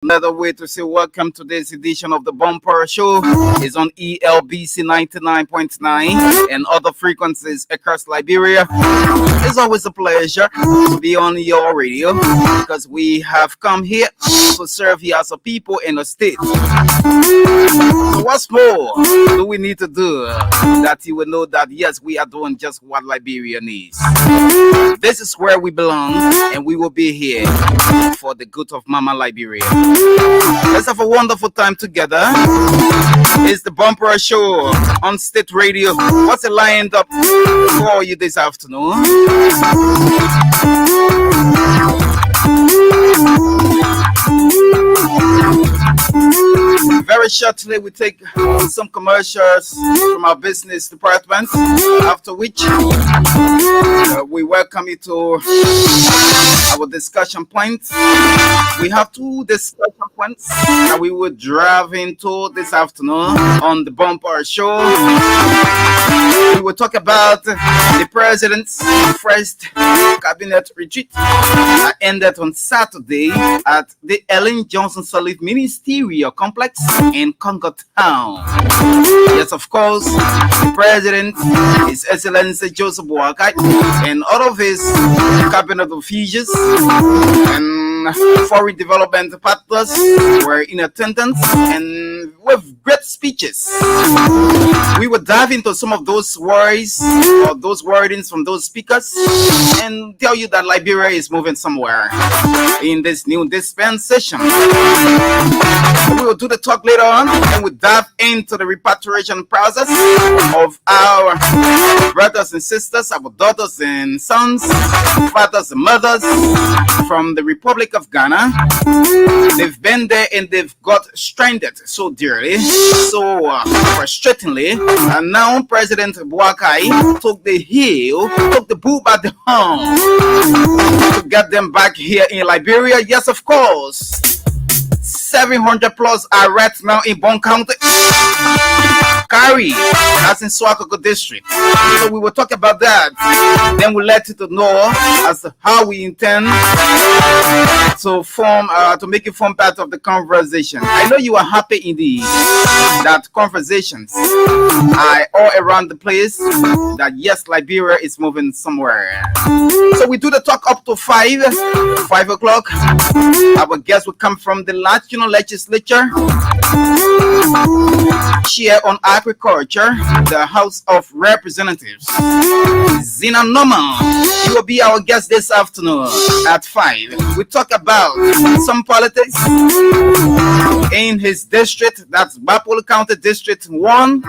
Another way to say welcome to this edition of the Bumper Show is on Elbc 99.9 and other frequencies across Liberia. It's always a pleasure to be on your radio because we have come here to serve you as a people in the state. So what's more do we need to do that you will know that yes, we are doing just what Liberia needs. This is where we belong and we will be here for the good of Mama Liberia. Let's have a wonderful time together. It's the Bumper Show on State Radio. What's it lined up for you this afternoon? Very shortly, we take some commercials from our business department, after which we welcome you to our discussion points. We have two discussion points that we will drive into this afternoon on the Bumper Show. We will talk about the president's first cabinet retreat that ended on Saturday at the Ellen Johnson Sirleaf Ministerial Complex in Congo Town. Yes, of course, the president, His Excellency Joseph Boakai, and all of his cabinet officials and foreign development partners were in attendance and with great speeches. We will dive into some of those words or those wordings from those speakers and tell you that Liberia is moving somewhere in this new dispensation. We will do the talk later on and we'll dive into the repatriation process of our brothers and sisters, our daughters and sons, fathers and mothers from the Republic of Ghana. They've been there and they've got stranded so dearly, so frustratingly, and now President Boakai took the bull by the horn to get them back here in Liberia. Yes, of course. 700 plus are right now in Bon County. Kari, that's in Swakoko district. So we will talk about that. Then we'll let you know as to how we intend to make it form part of the conversation. I know you are happy indeed that conversations are all around the place. That yes, Liberia is moving somewhere. So we do the talk up to 5 o'clock. Our guests will come from the National Legislature, Chair on Agriculture, the House of Representatives, Zinnah. He will be our guest this afternoon at 5. We talk about some politics in his district, that's Gbarpolu County District 1.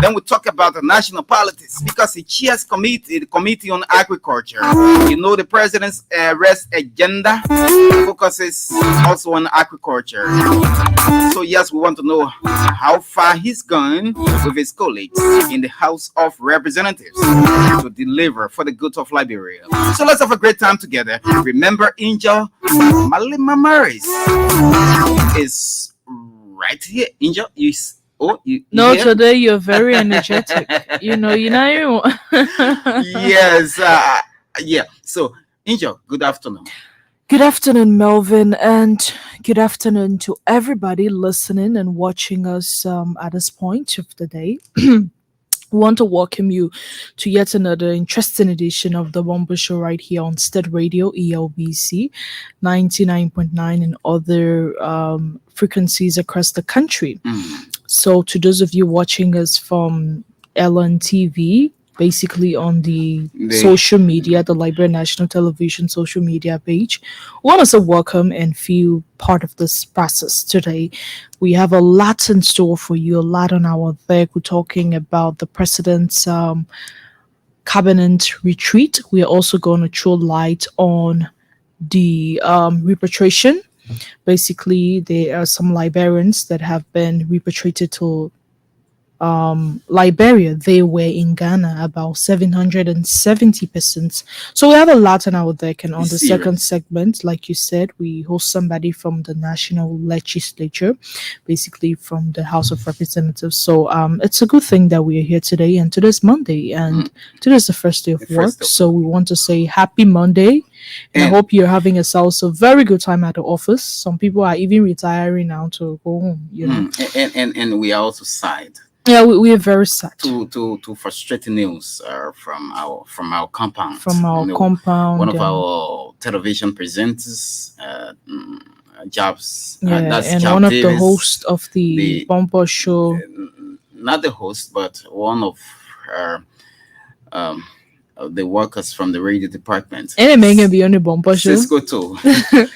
Then we talk about the national politics because he chairs the Committee on Agriculture. You know, the president's rest agenda focuses also on agriculture. So yes, we want to know how far he's gone with his colleagues in the House of Representatives to deliver for the good of Liberia. So let's have a great time together. Remember, Angel Malima Maris is right here. Angel, you no, here? today you're very energetic. you know. Yes, yeah. So, Angel, good afternoon. Good afternoon, Melvin, and good afternoon to everybody listening and watching us at this point of the day. We want to welcome you to yet another interesting edition of the Bumper Show right here on State Radio, Elbc 99.9 and other frequencies across the country. So to those of you watching us from Lntv, basically on the social media, the Liberia National Television social media page, we want to say welcome and feel part of this process today. We have a lot in store for you, a lot on our deck. We're talking about the president's cabinet retreat. We are also going to throw light on the repatriation. Basically, there are some Liberians that have been repatriated to Liberia, they were in Ghana about 770%. So we have a lot on our deck. And on It's the second serious. segment, like you said, we host somebody from the national legislature, basically from the House of Representatives. So it's a good thing that we are here today. And today's Monday, and today's the first day The of first work. of So we want to say happy Monday. And I and hope you're having yourselves a very good time at the office. Some people are even retiring now to go home. and we are also side Yeah, we are very sad to frustrating news from our compound. from our One compound. of our television presenters, Jobs, Yeah, that's and Job one of the Davis, hosts of the the bumper show. not the host, but one uh, um, of the workers from the radio department, Any man can be on the bumper show. Cisco too.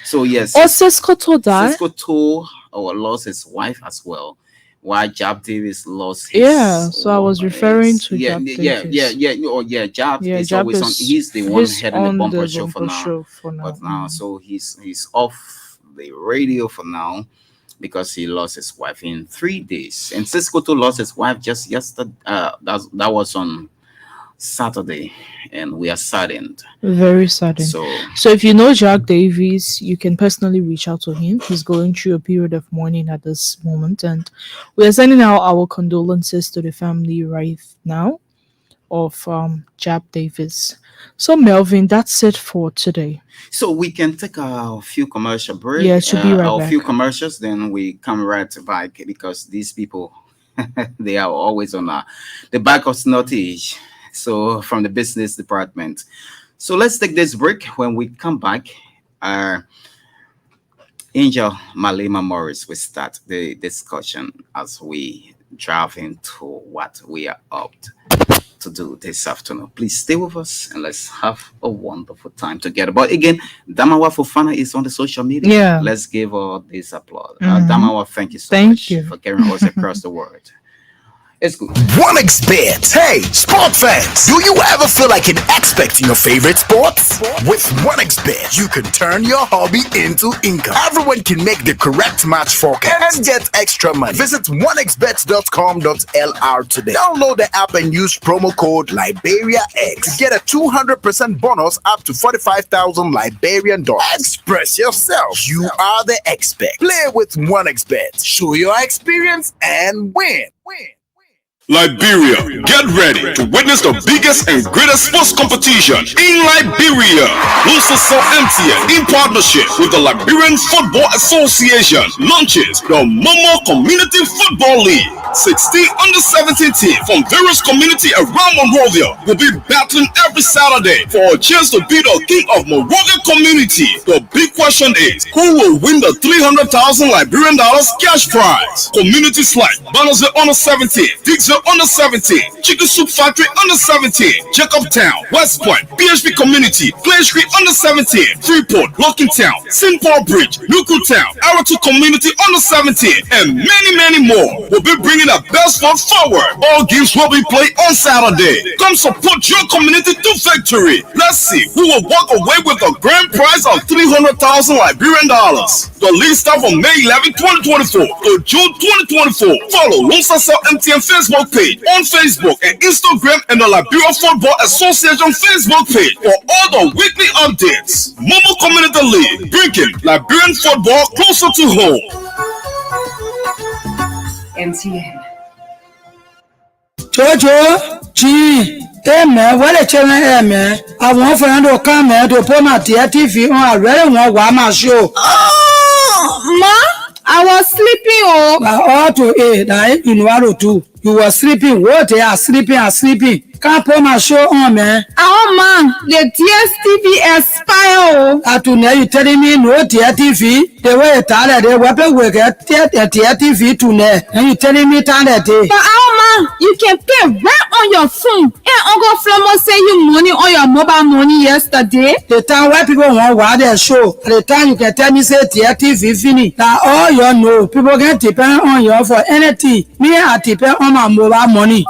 So yes, Oh, Cisco told that. Cisco too lost his wife as well. While Job Davis lost Yeah, his, so I was referring to yeah, Jab yeah, Davis. yeah. Oh, yeah. Job Yeah, is Jab always on. is He's the one he's heading the on bumper the show for bumper now. show for now. But now, so he's off the radio for now because he lost his wife in 3 days. And Cisco too lost his wife just yesterday. That was on Saturday, and we are saddened. Very sudden. So So if you know Jack Davies, you can personally reach out to him. He's going through a period of mourning at this moment, and we are sending out our condolences to the family right now of Jab Davis. So Melvin, that's it for today. so we can take a few commercial break, Yeah, it should be right a back. few commercials, then we come right back because these people they are always on the back of snottage. So from the business department. So let's take this break. When we come back, our Angel Malema Morris will start the discussion as we drive into what we are up to do this afternoon. Please stay with us and let's have a wonderful time together. But again, Damawa Fofana is on the social media. Yeah. Let's give her this applause. Mhm. Damawa, thank you so Thank much you. for carrying us across the world. It's good. OneXBet. Hey, sport fans, do you ever feel like an expert in your favorite sports? With OneXBet, you can turn your hobby into income. Everyone can make the correct match forecast and get extra money. Visit onexbet.com.lr today. Download the app and use promo code LiberiaX to get a 200% bonus up to 45,000 Liberian dollars. Express yourself. You are the expert. Play with OneXBet. Show your experience and win. Liberia, get ready to witness the biggest and greatest sports competition in Liberia. Lusaso MTN, in partnership with the Liberian Football Association, launches the Momo Community Football League. 16 under-17 teams from various communities around Monrovia will be battling every Saturday for a chance to be the king of Monrovia community. The big question is, who will win the 300,000 Liberian dollars cash prize? Communities like Bannersley under 17, Dixon under 17, Chicken Soup Factory under 17, Jacobtown, West Point, PHP Community, Clay Street under 17, Freeport, Lockingtown, St. Paul Bridge, Nukutown, Aratu Community under 17, and many more will be bringing the best foot forward. All games will be played on Saturday. Come support your community to victory. Let's see who will walk away with a grand prize of 300,000 Liberian dollars. The league starts from May 11, 2024 to June 2024. Follow Lusaso MTN Facebook page on Facebook and Instagram and the Liberia Football Association Facebook page for all the weekly updates. Momo Community League, bringing Liberian football closer to home. MTN. Jojo, G, Amen, what a channel, Amen. I want for you to come here to put my TV on. I really want one show. Ma, I was sleeping. Oh, All to 8, in 102. You were sleeping. What they are sleeping. Can't put my show on, man. oh man, the DSTV expire. To now you telling me no TV. They were tired. They were work at TV to now. And you telling me that day. But oh man, you can pay right on your phone. And Uncle Flomo send you money on your mobile money yesterday. The time where people want watch their show, at the time you can tell me say TV finish. That all you know, people can depend on you for anything. Me, I depend on my mobile money.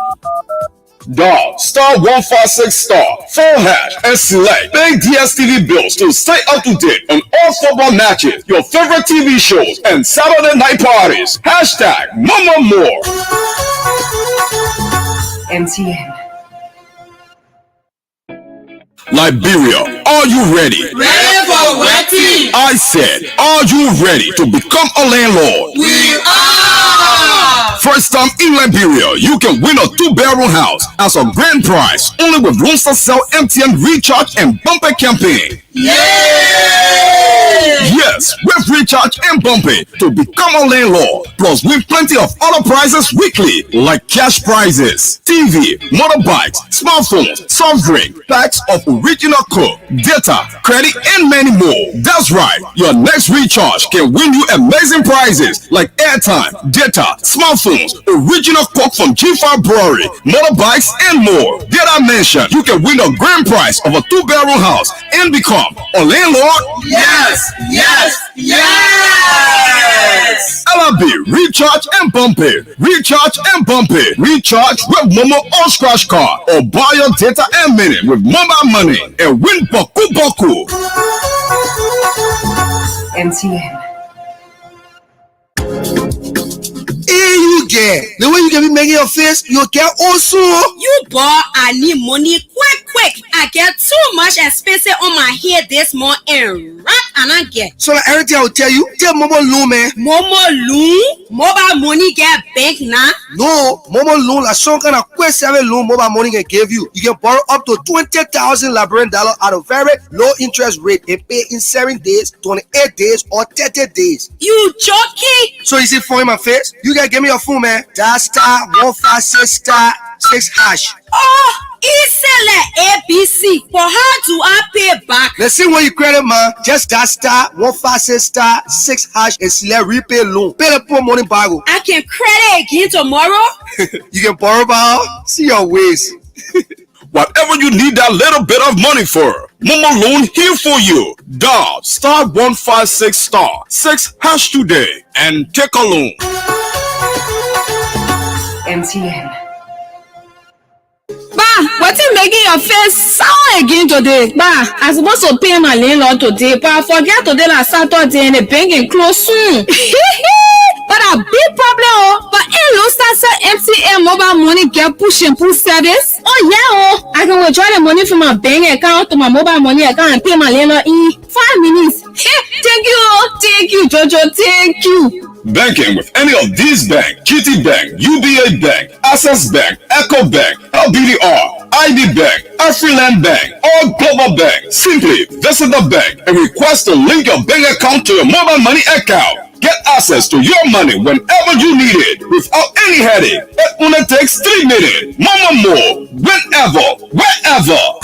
Dial *156* full hash and select pay DSTV bills to stay up to date on all football matches, your favorite TV shows, and Saturday night parties. #MomoMore. MTN. Liberia, are you ready? Ready for wedding? I said, are you ready to become a landlord? We are! First time in Liberia, you can win a 2-bedroom house as a grand prize only with Lone Star MTN Recharge and Bumper campaign. Yay! Yes, with Recharge and Bumpy to become a landlord. Plus win plenty of other prizes weekly like cash prizes, TV, motorbikes, smartphones, soft drink, packs of original Coke, data, credit, and many more. That's right, your next recharge can win you amazing prizes like airtime, data, smartphones, original Coke from G5 Brewery, motorbikes, and more. Did I mention you can win a grand prize of a 2-bedroom house and become a landlord? Yes! Yes! Yes! LRB, Recharge and Bumpy. Recharge and Bumpy. Recharge with Momo or Scratch Card or buy your data and minute with mobile money and win Boku Boku. MTN. Hey, you get the way you can be making your face, you get also. You boy, I need money quick. I get too much expensive on my head this month and and I get. So like everything I will tell you, tell Momo Loan, man. Momo loan? Mobile money get bank now? No, Momo Loan, like some kind of quick 7 loan mobile money can give you. You can borrow up to 20,000 Liberian dollars at a very low interest rate and pay in 7 days, 28 days, or 30 days. You joking? So you see phone in my face? You can give me your phone, man. Dial *156*6#. Oh, it's like ABC. But how do I pay back? Let's see when you credit, man. Just dial *156*6# and select repay loan. Pay the poor money back. I can credit again tomorrow? You can borrow back. See your ways. Whatever you need that little bit of money for, Momo Loan here for you. Dial *156*6# today and take a loan. MTN. Ba, what is making your face sour again today? Ba, I'm supposed to pay my landlord today, but I forget today that Saturday and the bank is closed soon. But a big problem, but in Lone Star MTN mobile money get push and pull service. Oh yeah, I can withdraw the money from my bank account to my mobile money account and pay my landlord in 5 minutes. Thank you, Jojo, thank you. Banking with any of these banks: GT Bank, UBA Bank, Access Bank, Echo Bank, LBDR, ID Bank, Afriland Bank, or Global Bank. Simply visit the bank and request to link your bank account to your mobile money account. Get access to your money whenever you need it without any headache. It only takes 3 minutes. Mama more, whenever, wherever.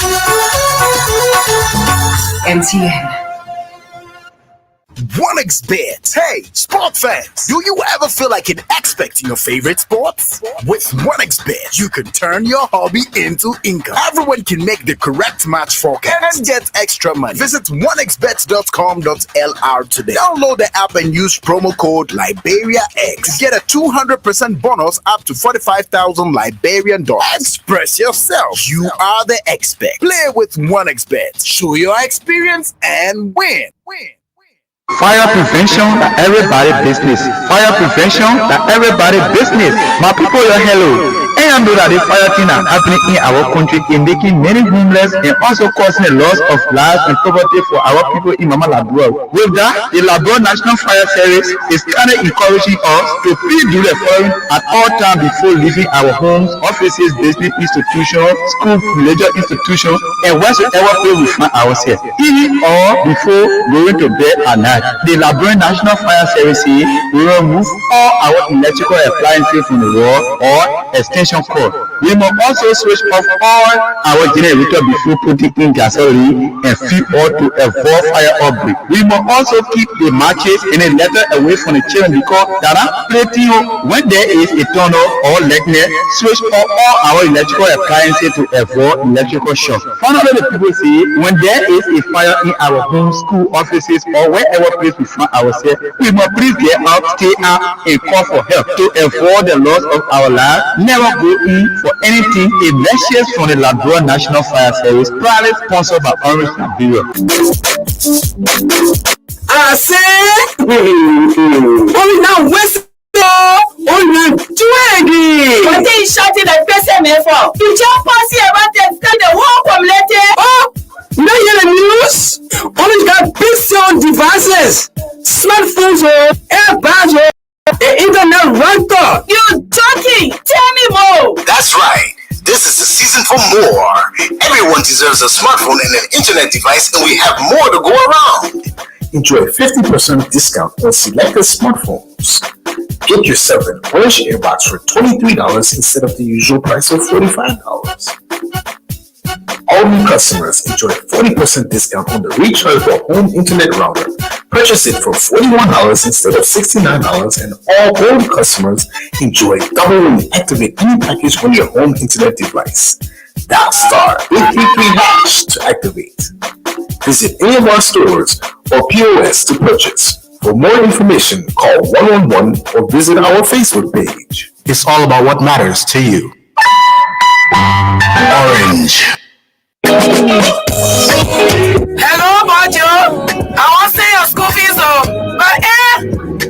MTN. 1xBet. Hey, sport fans, do you ever feel like an expert in your favorite sports? With 1xBet, you can turn your hobby into income. Everyone can make the correct match forecast and get extra money. Visit 1xbet.com.lr today. Download the app and use promo code LiberiaX to get a 200% bonus up to 45,000 Liberian dollars. Express yourself. You are the expert. Play with 1xBet. Show your experience and win. Fire prevention that everybody business. Fire prevention that everybody business. My people, hello. And I know that the fire thing are happening in our country in making many homeless and also causing a loss of lives and property for our people in Mama Labua. With that, the Labua National Fire Service is kind of encouraging us to please do the following at all times before leaving our homes, offices, business institutions, school, religious institutions, and whatsoever place we find ourselves. Even or before going to bed at night. The Labua National Fire Service will remove all our electrical appliances from the wall or extension cord. We must also switch off all our generator before putting in gasoline and fuel oil to avoid fire outbreak. We must also keep the matches and the letter away from the children because there are plenty when there is a tunnel or lightning, switch off all our electrical appliances to avoid electrical shock. Finally, the people say when there is a fire in our home, school, offices, or wherever place we find ourselves, we must please get out, stay out, and call for help to avoid the loss of our lives. Never go in for anything. A message from the Labua National Fire Service, proudly sponsored by Orange Liberia. I say, only now West. Oh, you twiggy. What are you shouting like person for? more. Everyone deserves a smartphone and an internet device, and we have more to go around. Enjoy a 50% discount on selected smartphones. Get yourself an Orange Airbox for $23 instead of the usual price of $45. All new customers enjoy 40% discount on the rechargeable home internet router. Purchase it for $41 instead of $69, and all old customers enjoy double when you activate any package on your home internet device. Dial *833# to activate. Visit any of our stores or POS to purchase. For more information, call 111 or visit our Facebook page. It's all about what matters to you. Orange. Hello, Bojo. I want to say your school fees, but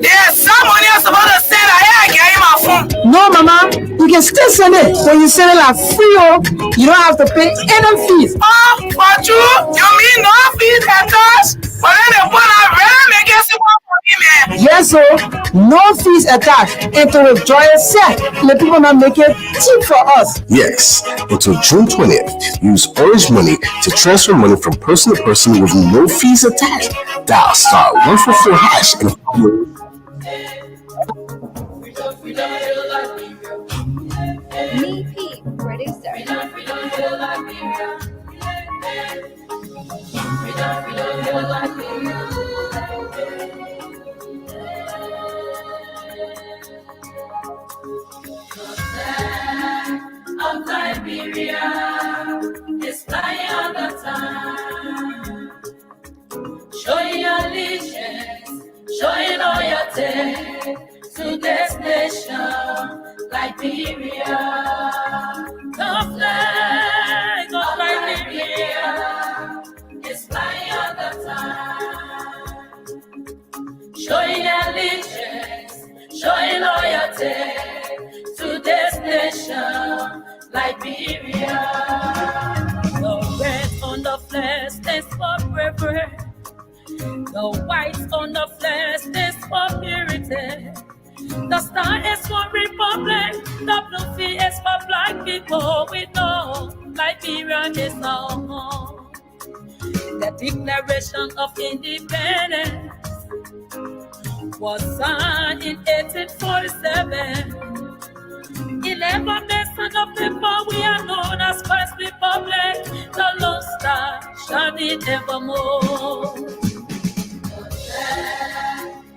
there's some money I'm supposed to send. I get in my phone. No, Mama, you can still send it. When you send it like free, you don't have to pay any fees. Oh, but you mean no fees at all? But then the one I really make it simple for me, man. Yes, so no fees attached. And to withdraw your set, let people not make it cheap for us. Yes, until June 20th, use Orange Money to transfer money from person to person with no fees attached. Dial *144# and follow. Me, Pete, producer. Of Liberia is flying all the time. Showing allegiance, showing loyalty to this nation, Liberia. The flag of Liberia is flying all the time. Showing allegiance, showing loyalty to this nation, Liberia. The red on the flag stands for bravery. The white on the flag stands for purity. The star is for republic. The blue sea is for black people. We know Liberia is our home. The Declaration of Independence was signed in 1847. 11% of people we are known as First Republic. The Lone Star shining evermore.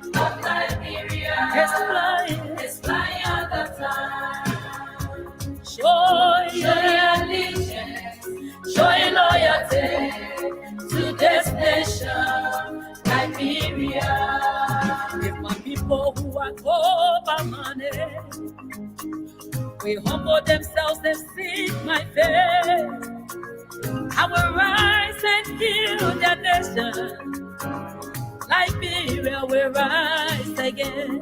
The flag of Liberia is flying all the time. Showing allegiance, showing loyalty to this nation, Liberia. If my people who are over money, we humble themselves and seek my face, I will rise and heal their nation. Liberia will rise again.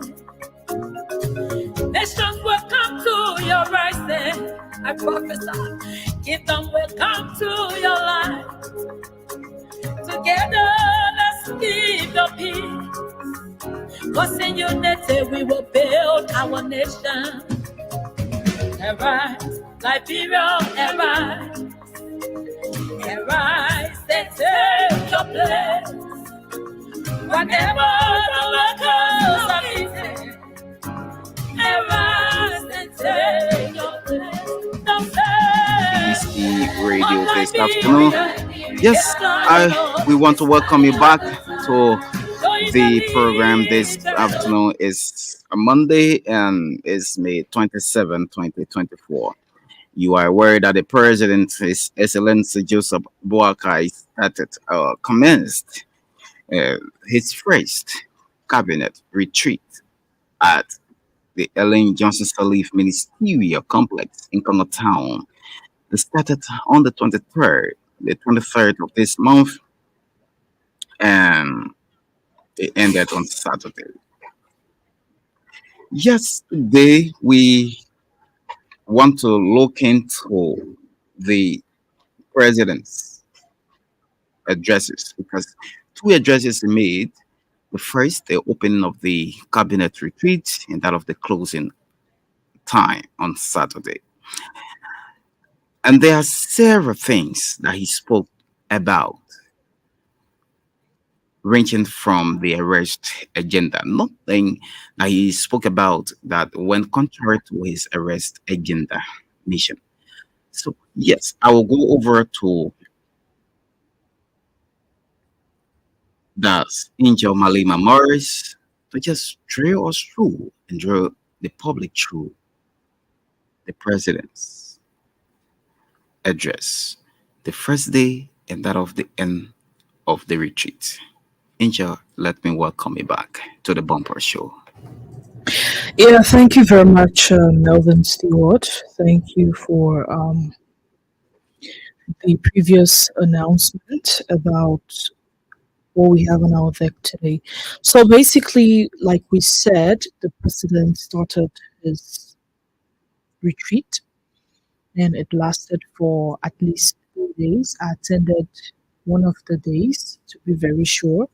Nations will come to your rising. I prophesy. Kingdom will come to your light. Together, let's keep the peace. Cause in unity we will build our nation. Arise, Liberia, arise. Arise and take your place. Whatever the workers are eating, arise and take your place. BC Radio this afternoon. Yes, we want to welcome you back to the program this afternoon. Is a Monday and it's May 27, 2024. You are aware that the President, His Excellency Joseph Boakai, commenced his first cabinet retreat at the Ellen Johnson Sirleaf Ministerial Complex in Congo Town. It started on the 23rd of this month, and it ended on Saturday. Yesterday, we want to look into the president's addresses because two addresses he made. The first, the opening of the cabinet retreat, and that of the closing time on Saturday. And there are several things that he spoke about, ranging from the arrest agenda. Nothing that he spoke about that went contrary to his arrest agenda mission. So, yes, I will go over to the Angel Malima Morris to just trail us through and draw the public through the president's address, the first day and that of the end of the retreat. Angel, let me welcome you back to the Bumper Show. Yeah, thank you very much, Melvin Stewart. Thank you for the previous announcement about what we have on our deck today. So basically, like we said, the president started his retreat and it lasted for at least 2 days. I attended one of the days to be very sure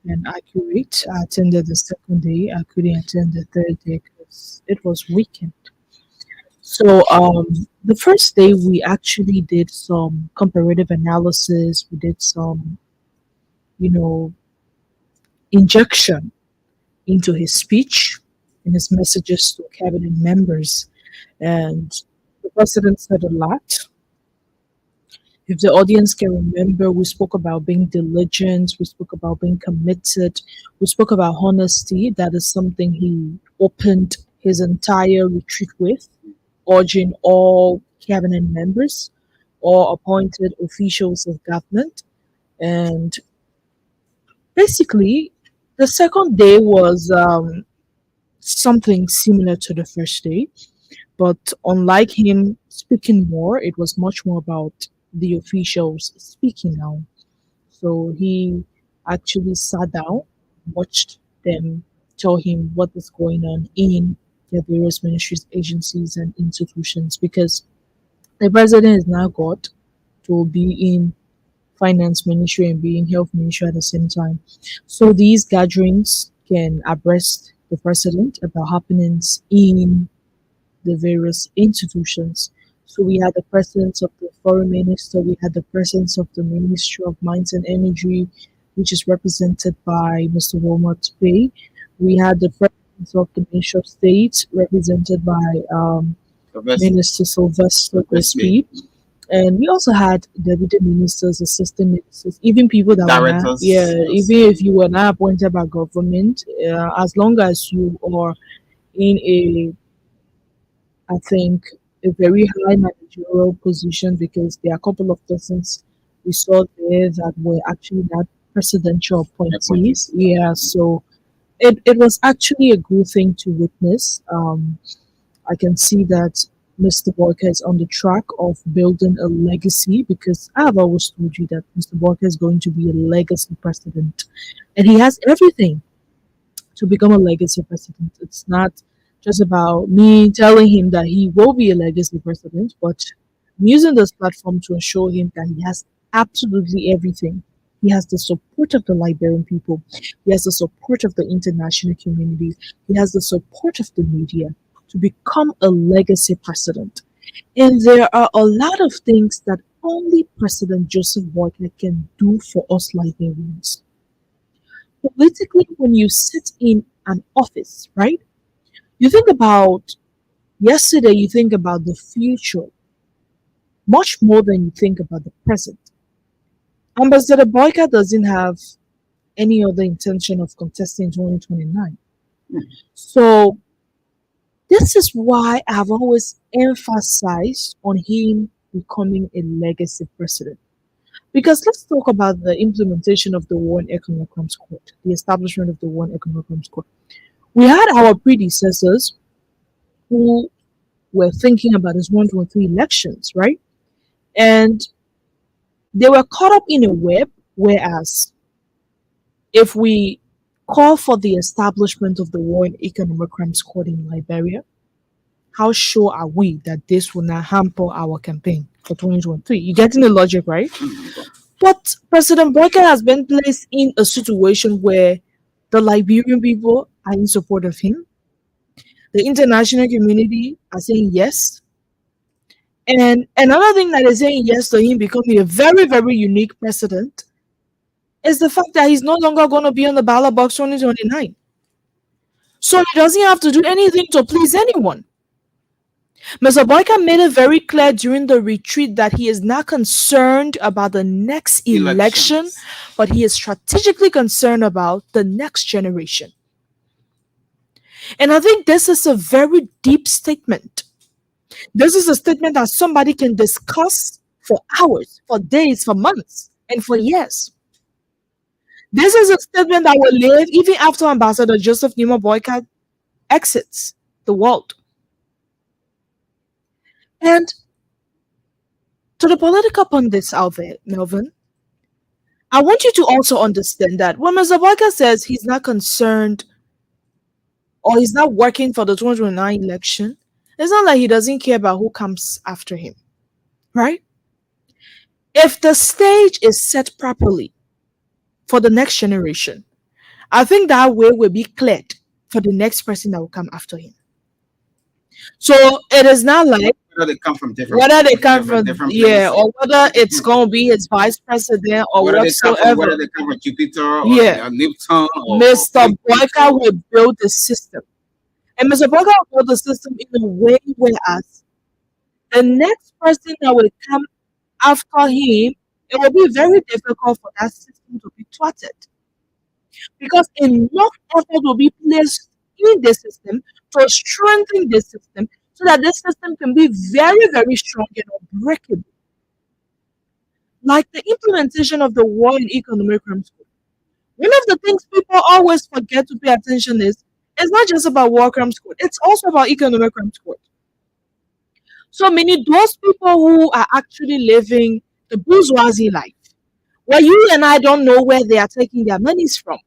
and accurate. I attended the second day. I couldn't attend the third day because it was weekend. So the first day we actually did some comparative analysis. We did some, you know, injection into his speech and his messages to cabinet members. And the president said a lot. If the audience can remember, we spoke about being diligent, we spoke about being committed, we spoke about honesty. That is something he opened his entire retreat with, urging all cabinet members or appointed officials of government. And basically, the second day was something similar to the first day, but unlike him speaking more, it was much more about the officials speaking now. So he actually sat down, watched them tell him what is going on in their various ministries, agencies, and institutions because the president is now got to be in finance ministry and be in health ministry at the same time. So these gatherings can abreast the president about happenings in the various institutions. So we had the presence of the foreign minister, we had the presence of the Ministry of Mines and Energy, which is represented by Mr. Walmart Pay. We had the presence of the Ministry of State, represented by Minister Sylvester Grisby. And we also had deputy ministers, assistant ministers, even people that were not, Directors. even if you were not appointed by government, as long as you are in a, I think, a very high managerial position, because there are a couple of persons we saw there that were actually not presidential appointees. Yeah, so it was actually a good thing to witness. I can see that Mr. Walker is on the track of building a legacy, because I have always told you that Mr. Walker is going to be a legacy president, and he has everything to become a legacy president. It's not just about me telling him that he will be a legacy president, but I'm using this platform to assure him that he has absolutely everything. He has the support of the Liberian people. He has the support of the international community. He has the support of the media to become a legacy president. And there are a lot of things that only President Joseph Boyka can do for us Liberians. Politically, when you sit in an office, right? You think about yesterday, you think about the future much more than you think about the present. Ambassador Boyka doesn't have any other intention of contesting 2029. So this is why I've always emphasized on him becoming a legacy president. Because let's talk about the implementation of the One Economic Crimes Court, the establishment of the One Economic Crimes Court. We had our predecessors who were thinking about his 123 elections, right? And they were caught up in a web, whereas if we call for the establishment of the One Economic Crimes Court in Liberia, how sure are we that this will not hamper our campaign for 2023? You're getting the logic, right? But President Boyka has been placed in a situation where the Liberian people are in support of him. The international community are saying yes. And another thing that is saying yes to him becoming a very, very unique president is the fact that he's no longer going to be on the ballot box 2029. So he doesn't have to do anything to please anyone. Mr. Boyka made it very clear during the retreat that he is not concerned about the next election, but he is strategically concerned about the next generation. And I think this is a very deep statement. This is a statement that somebody can discuss for hours, for days, for months, and for years. This is a statement that will live even after Ambassador Joseph Nimo Boyka exits the world. And to the political pundits out there, Melvin, I want you to also understand that when Mr. Boyka says he's not concerned or he's not working for the 2029 election, it's not like he doesn't care about who comes after him, right? If the stage is set properly for the next generation, I think that way will be cleared for the next person that will come after him. So it is not like whether they come from different, yeah, or whether it's going to be his vice president or whatsoever. Whether they come from Jupiter or Newton. Mr. Boyka will build the system. And Mr. Boyka will build the system in a way whereas the next person that will come after him, it will be very difficult for that system to be thwarted. Because enough effort will be placed in the system to strengthen the system so that this system can be very, very strong and unbreakable. Like the implementation of the War in Economic Crimes Code. One of the things people always forget to pay attention is it's not just about War Crimes Code, it's also about Economic Crimes Code. So many those people who are actually living the bourgeoisie life, where you and I don't know where they are taking their monies from.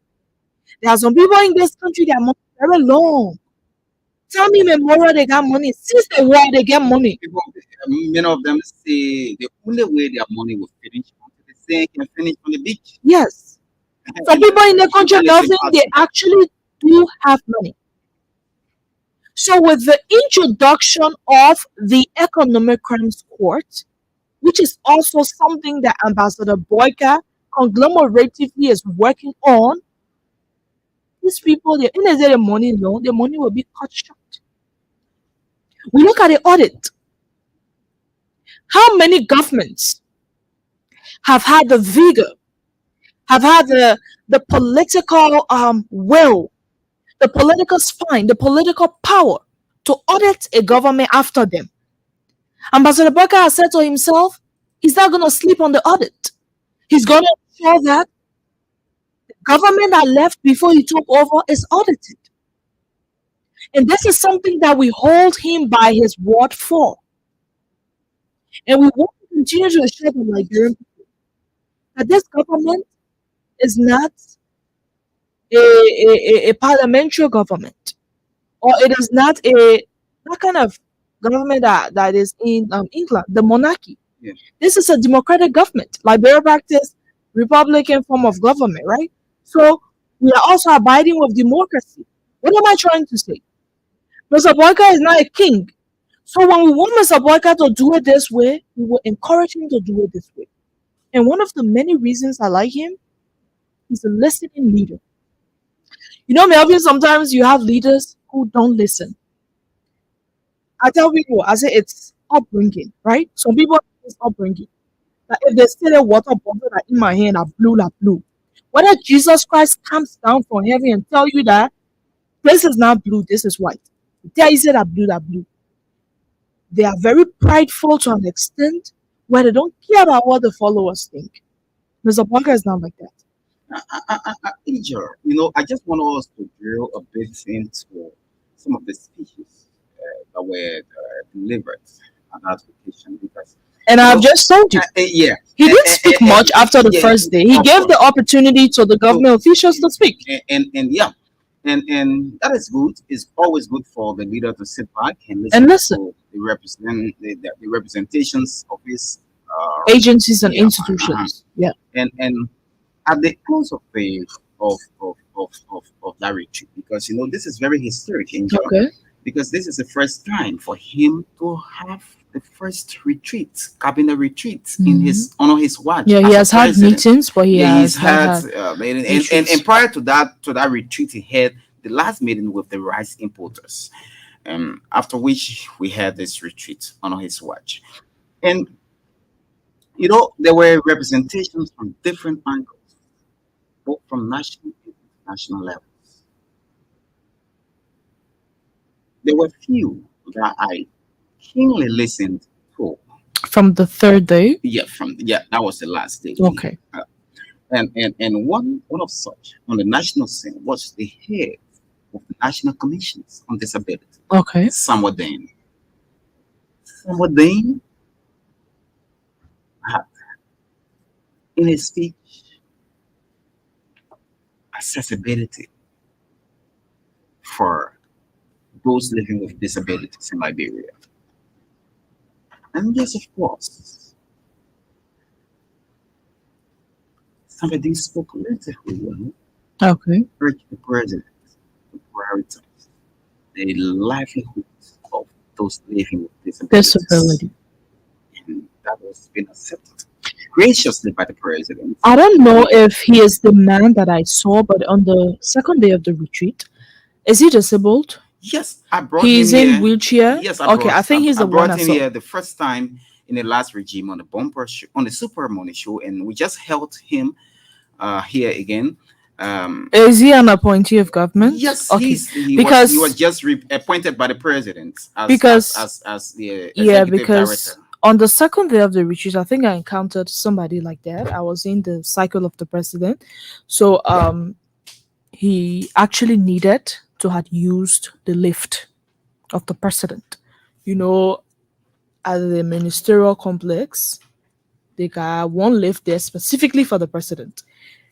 There are some people in this country that are very long. Tell me, Memorial, they got money. Since the war, they get money. People, many of them say the only way their money will finish until the same can finish on the beach. Yes. Some people in the country, nothing, they actually do have money. So with the introduction of the Economic Crimes Court, which is also something that Ambassador Boyka conglomeratively is working on, these people, they in their money loan, the money will be cut short. We look at the audit. How many governments have had the vigor, have had the political will, the political spine, the political power to audit a government after them? Ambassador Boyka has said to himself, he's not going to sleep on the audit. He's going to ensure that the government that left before he took over is audited. And this is something that we hold him by his word for. And we want to continue to assure the Liberian people that this government is not a parliamentary government, or it is not that kind of government that is in England, the monarchy. Yeah. This is a democratic government. Liberia practice Republican form of government, right? So we are also abiding with democracy. What am I trying to say? Mr. Boyka is not a king. So when we want Mr. Boyka to do it this way, we will encourage him to do it this way. And one of the many reasons I like him, he's a listening leader. You know, Melvin, sometimes you have leaders who don't listen. I tell people, I say it's upbringing, right? Some people, it's upbringing. Like if they say a water bottle that in my hand, I blew. Whether Jesus Christ comes down from heaven and tell you that this is not blue, this is white. Tell you say that blue. They are very prideful to an extent where they don't care about what the followers think. Mr. Boyka is not like that. Injure. You know, I just want us to drill a bit into some of the speeches that were delivered on that occasion because. And I've just told you, he didn't speak much after the first day. He gave the opportunity to the government officials to speak. And that is good. It's always good for the leader to sit back and listen. To the representations of his agencies and institutions. Yeah. And at the close of the of that retreat, because you know this is very historic in John. Okay. because this is the first time for him to have the first retreat, cabinet retreat in his on his watch. Yeah, he as a has had president. meetings, but he Yeah, has he's not had, had and prior to that retreat, he had the last meeting with the rice importers, after which we had this retreat on his watch, and there were representations from different angles, both from national and international levels. There were few that I keenly listened to. from the third day. Yeah, that was the last day. Okay. And one of such on the national scene was the head of the National Commissions on Disability, Okay. Samuel Dane. Samuel Dane had in his speech accessibility for those living with disabilities in Liberia. And yes, of course, somebody spoke relatively well, Okay. urged the president to prioritize the livelihoods of those living with disabilities. Disability. And that was been accepted graciously by the president. I don't know if he is the man that I saw, but on the second day of the retreat, is he disabled? Yes, I brought He's him in here. wheelchair. Yes, Okay, I think he's I the one brought I him saw. here the first time in the last regime on the bumper show, on the Super Money show, and we just held him here again. Is he an appointee of government? Yes, Okay. he Because was just appointed by the president as Because- as the yeah, executive because director. on the second day of the retreat, I think I encountered somebody like that. I was in the cycle of the president, so he actually needed to had used the lift of the president. At the ministerial complex, they got one lift there specifically for the president,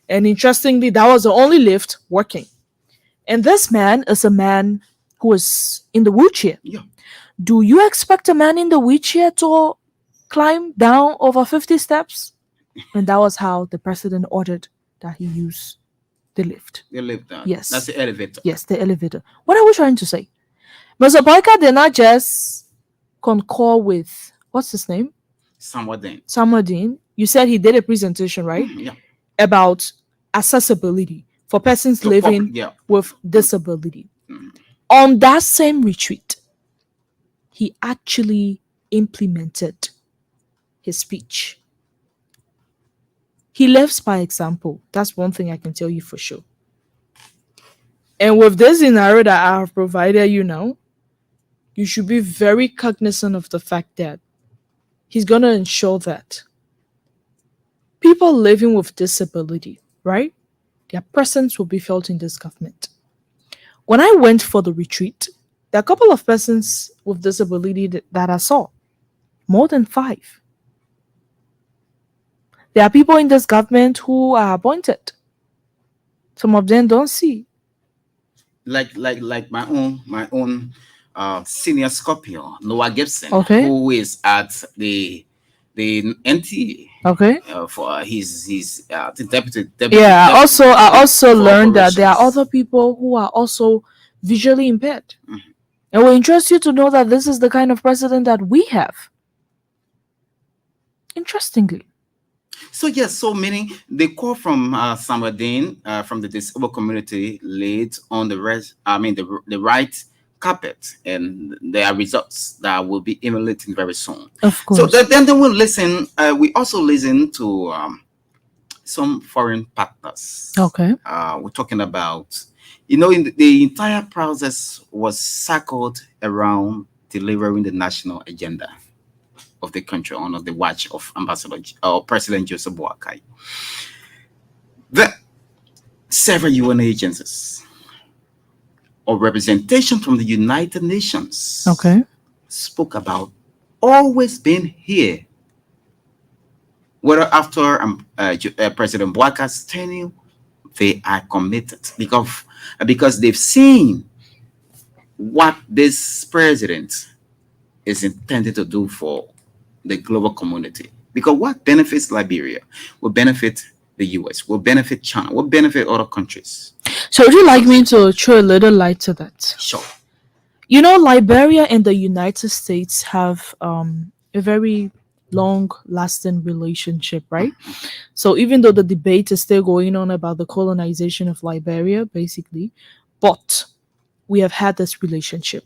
and interestingly, that was the only lift working. And this man is a man who is in the wheelchair. Yeah. Do you expect a man in the wheelchair to climb down over 50 steps? And that was how the president ordered that he use the lift. The lift, Yes. that's the elevator. Yes, the elevator. What are we trying to say? Mr. Boyka did not just concur with, what's his name? Somewhat then. Samuel Dean. You said he did a presentation, right? Yeah. About accessibility for persons To living yeah. with disability. On that same retreat, he actually implemented his speech. He lives by example. That's one thing I can tell you for sure. And with this scenario that I have provided you now, you should be very cognizant of the fact that he's going to ensure that people living with disability, right, their presence will be felt in this government. When I went for the retreat, there are a couple of persons with disability that I saw. More than 5. There are people in this government who are appointed. Some of them don't see. Like my own senior Scorpio, Noah Gibson, Okay. who is at the NTA. Okay. For his the deputy. Yeah. I also for learned that there are operations. other people who are also visually impaired. It will interest you to know that this is the kind of president that we have. Interestingly. So yes, so meaning the call from Samuel Dean from the disabled community laid on the the right carpet, and there are results that will be emulating very soon. Of course. So then we'll listen. We also listen to some foreign partners. Okay. We're talking about, in the entire process was circled around delivering the national agenda of the country under the watch of Ambassador or President Joseph Boakai. The several UN agencies or representation from the United Nations Okay. spoke about always being here. Whether after President Boakai's tenure, they are committed because they've seen what this president is intended to do for the global community. Because what benefits Liberia will benefit the US, will benefit China, will benefit other countries. So would you like me to throw a little light to that? Sure. You know, Liberia and the United States have a very long lasting relationship, right? So even though the debate is still going on about the colonization of Liberia, basically, but we have had this relationship.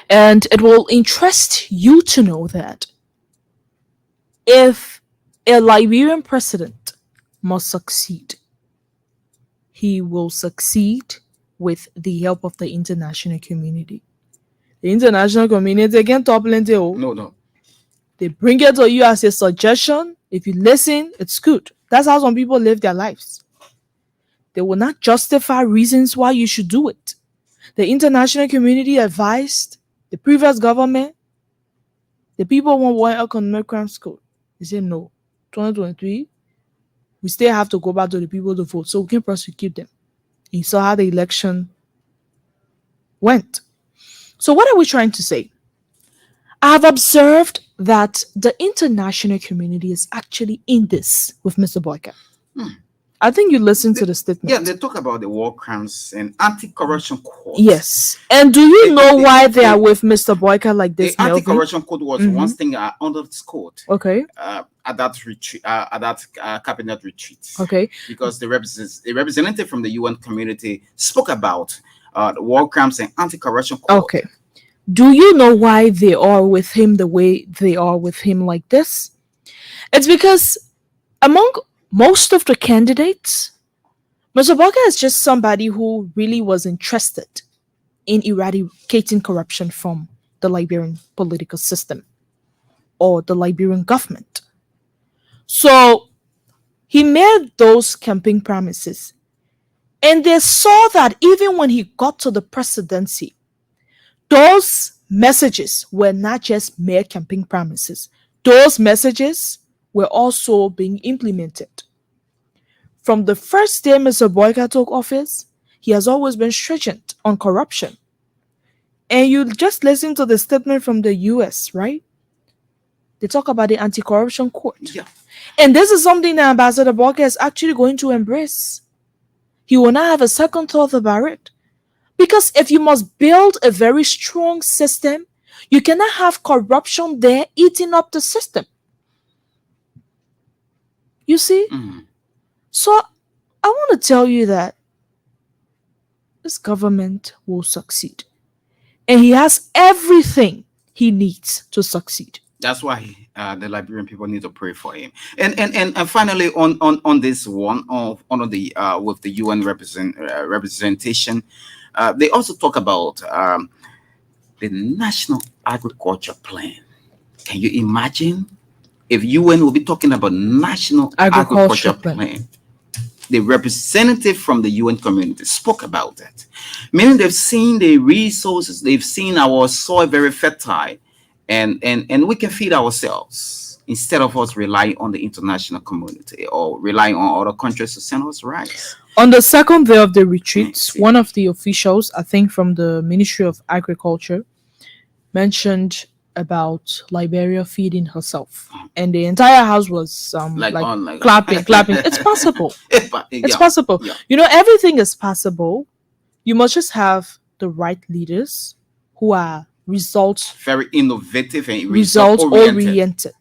And it will interest you to know that if a Liberian president must succeed, he will succeed with the help of the international community. The international community can talk plenty. No. They bring it to you as a suggestion. If you listen, it's good. That's how some people live their lives. They will not justify reasons why you should do it. The international community advised the previous government, the people want economic crime school. They say no. 2023, we still have to go back to the people to vote so we can prosecute them. And you saw how the election went. So what are we trying to say? I have observed that the international community is actually in this with Mr. Boyka. I think you listened to the statement. Yeah, they talk about the war crimes and anti-corruption court. Yes. And do you know why they are with Mr. Boyka like this? The anti-corruption court was one thing under this court. Okay. At that retreat, at that cabinet retreat. Okay. Because the representative from the UN community spoke about the war crimes and anti-corruption court. Okay. Do you know why they are with him the way they are with him like this? It's because among most of the candidates, Mr. Boyka is just somebody who really was interested in eradicating corruption from the Liberian political system or the Liberian government. So he made those campaign promises. And they saw that even when he got to the presidency, those messages were not just mere campaign promises. Those messages were also being implemented. From the first day Mr. Boyka took office, he has always been stringent on corruption. And you just listen to the statement from the US, right? They talk about the anti-corruption court. Yeah. And this is something that Ambassador Boyka is actually going to embrace. He will not have a second thought about it. Because if you must build a very strong system, you cannot have corruption there eating up the system. You see? So I want to tell you that this government will succeed. And he has everything he needs to succeed. That's why the Liberian people need to pray for him. And finally, on this one on the with the UN representation, they also talk about the National Agriculture Plan. Can you imagine if UN will be talking about National Agriculture Plan? The representative from the UN community spoke about it, meaning they've seen the resources, they've seen our soil very fertile, and we can feed ourselves instead of us relying on the international community or relying on other countries to send us rice. On the second day of the retreat, one of the officials, I think from the Ministry of Agriculture, mentioned about Liberia feeding herself, and the entire house was clapping. It's possible. It's possible. Yeah. You know, everything is possible. You must just have the right leaders who are very innovative and result oriented.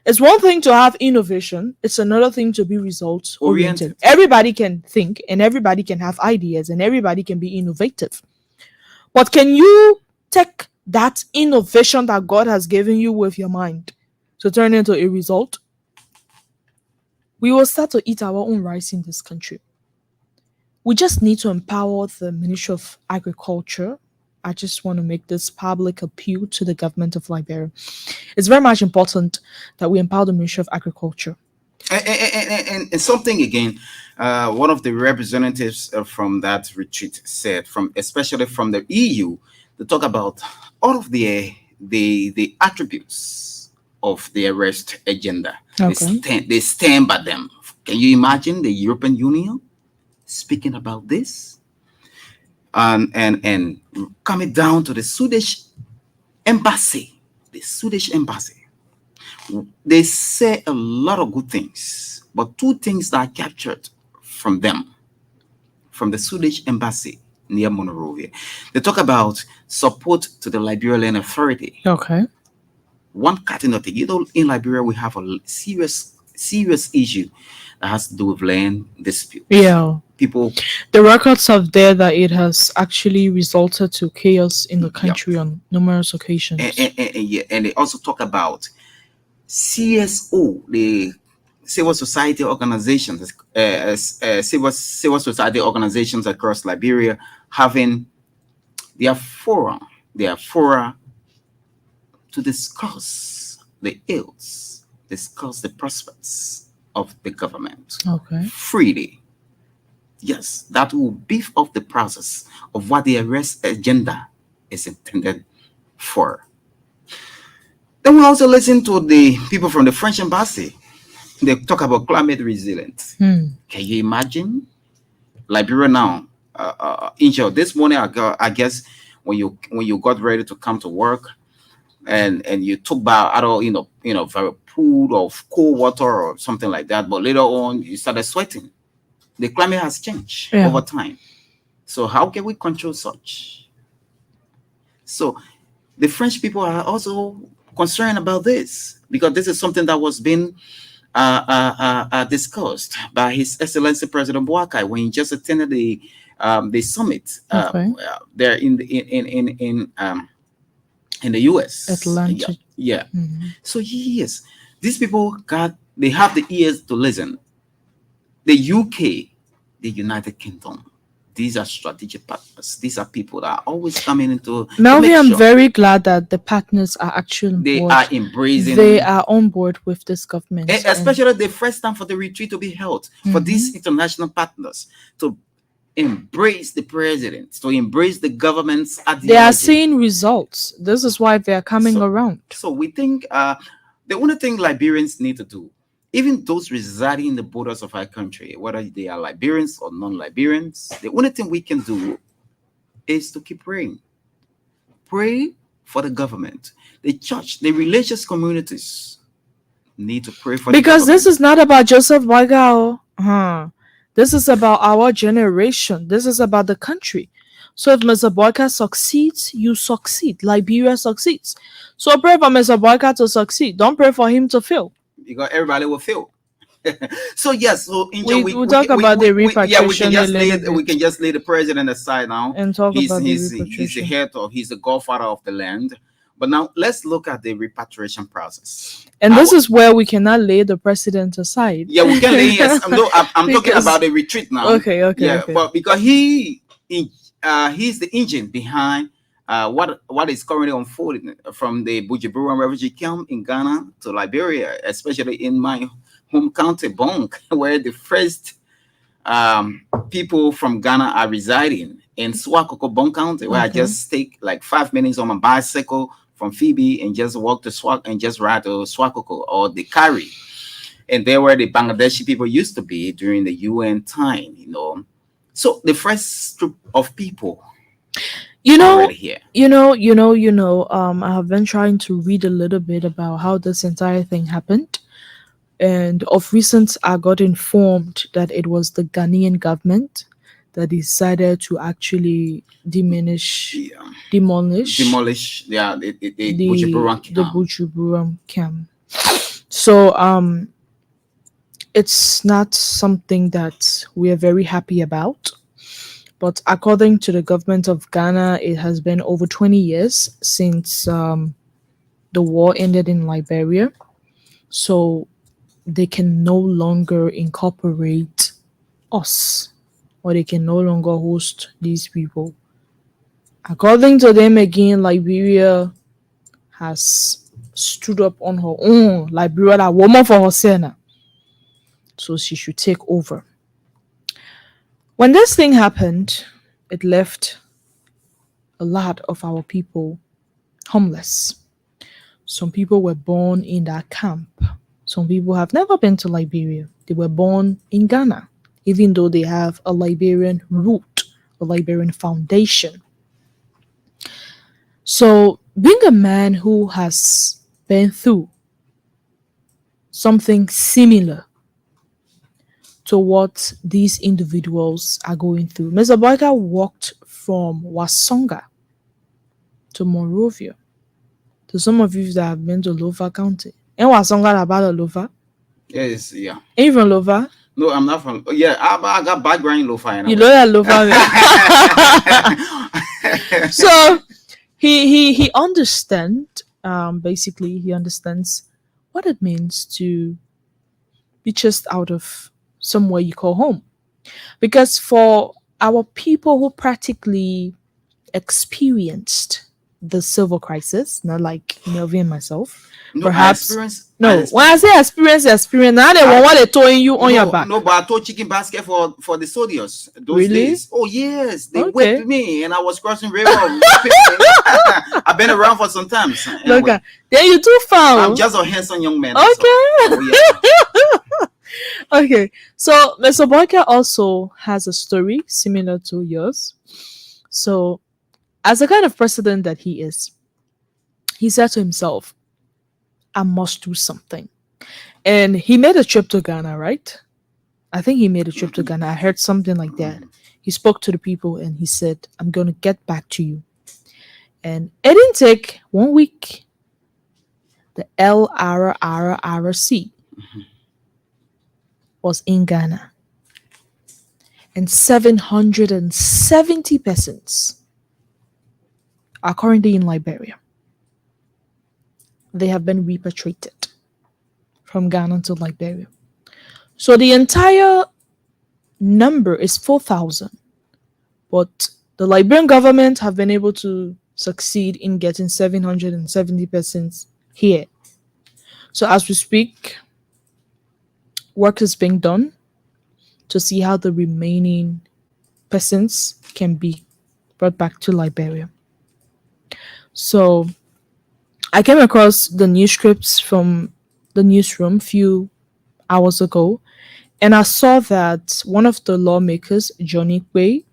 It's one thing to have innovation, it's another thing to be results oriented. Everybody can think and everybody can have ideas and everybody can be innovative. But can you take that innovation that God has given you with your mind to turn into a result? We will start to eat our own rice in this country. We just need to empower the Ministry of Agriculture. I just want to make this public appeal to the government of Liberia. It's very much important that we empower the Ministry of Agriculture. And something again, one of the representatives from that retreat said, especially from the EU, to talk about all of the attributes of the arrest agenda. Okay. They stand by them. Can you imagine the European Union speaking about this? And coming down to the Swedish embassy, they say a lot of good things, but two things that are captured from them, from the Swedish embassy, near Monrovia. They talk about support to the Liberian Land Authority. Okay. One cardinal thing, in Liberia we have a serious issue that has to do with land disputes. Yeah. People, The records have there that it has actually resulted to chaos in the country on numerous occasions. and they also talk about CSO, the civil society organizations, civil society organizations across Liberia having their fora to discuss the ills, discuss the prospects of the government Okay. freely. Yes, that will beef up the process of what the arrest agenda is intended for. Then we also listen to the people from the French embassy. They talk about climate resilience. Can you imagine? Liberia now, Angel, this morning I guess when you got ready to come to work and you took bath out of very pool of cold water or something like that, but later on you started sweating. The climate has changed over time. So how can we control such? So the French people are also concerned about this because this is something that was being discussed by His Excellency President Boakai when he just attended the summit there in the U.S. Atlanta. Yeah. So yes, these people they have the ears to listen. The UK, the United Kingdom, these are strategic partners. These are people that are always coming into. Melvin, I'm very glad that the partners are actually they are embracing. They are on board with this government, especially the first time for the retreat to be held for these international partners to embrace the president, to embrace the government's ideology. They are seeing results. This is why they are coming around. So we think the only thing Liberians need to do, even those residing in the borders of our country, whether they are Liberians or non-Liberians, the only thing we can do is to keep praying. Pray for the government. The church, the religious communities need to pray for because the this is not about Joseph Wagao. This is about our generation. This is about the country. So if Mr. Boyka succeeds, you succeed. Liberia succeeds. So pray for Mr. Boyka to succeed. Don't pray for him to fail. Because everybody will fail. So yes, so we'll talk about the repatriation. We can just lay the president aside now and talk about the repatriation. He's the head of, he's the godfather of the land. But now let's look at the repatriation process. And this is where we cannot lay the president aside. Yeah, we can lay. Yes, I'm talking about the retreat now. Okay. Yeah, but because he's the engine behind what is currently unfolding from the Bujumbura refugee camp in Ghana to Liberia, especially in my home county, Bonk, where the first people from Ghana are residing in Swakoko, Bonk County, where I just take like 5 minutes on my bicycle from Phoebe and just walk to Swak and just ride to Swakoko or the Kari. And there where the Bangladeshi people used to be during the UN time, So the first group of people here. I have been trying to read a little bit about how this entire thing happened. And of recent, I got informed that it was the Ghanaian government that decided to actually demolish the Bujumbura camp. So it's not something that we are very happy about. But according to the government of Ghana, it has been over 20 years since the war ended in Liberia. So they can no longer incorporate us, or they can no longer host these people. According to them again, Liberia has stood up on her own. Liberia, that woman for herself. So she should take over. When this thing happened, it left a lot of our people homeless. Some people were born in that camp. Some people have never been to Liberia. They were born in Ghana, even though they have a Liberian root, a Liberian foundation. So being a man who has been through something similar to what these individuals are going through, Mr. Boyka walked from Wasonga to Monrovia. To some of you that have been to Lova County. And Wasonga about a Lova? Yes, yeah. Are you from Lova? No, I'm not from. Yeah, I got background in Lova. You know that Lova. So he understands. Basically, he understands what it means to be just out of somewhere you call home, because for our people who practically experienced the civil crisis, not like Melvin and myself. No, Perhaps no. When I say experience, now they want what they're throwing you on your back. No, but I taught chicken basket for the soldiers those Really? days. Oh yes, they Okay. whipped me, and I was crossing river. I've been around for some time. Look, then you too found. I'm just a handsome young man. Okay. Oh, yeah. Okay, so Mr. Boyka also has a story similar to yours. So, as the kind of president that he is, he said to himself, I must do something. And he made a trip to Ghana, right? I think he made a trip to Ghana. I heard something like that. He spoke to the people and he said, I'm going to get back to you. And it didn't take 1 week. The LRRRC was in Ghana. And 770 persons are currently in Liberia. They have been repatriated from Ghana to Liberia. So the entire number is 4,000. But the Liberian government have been able to succeed in getting 770 persons here. So as we speak, work is being done to see how the remaining persons can be brought back to Liberia. So I came across the news scripts from the newsroom a few hours ago, and I saw that one of the lawmakers, Johnny Quay,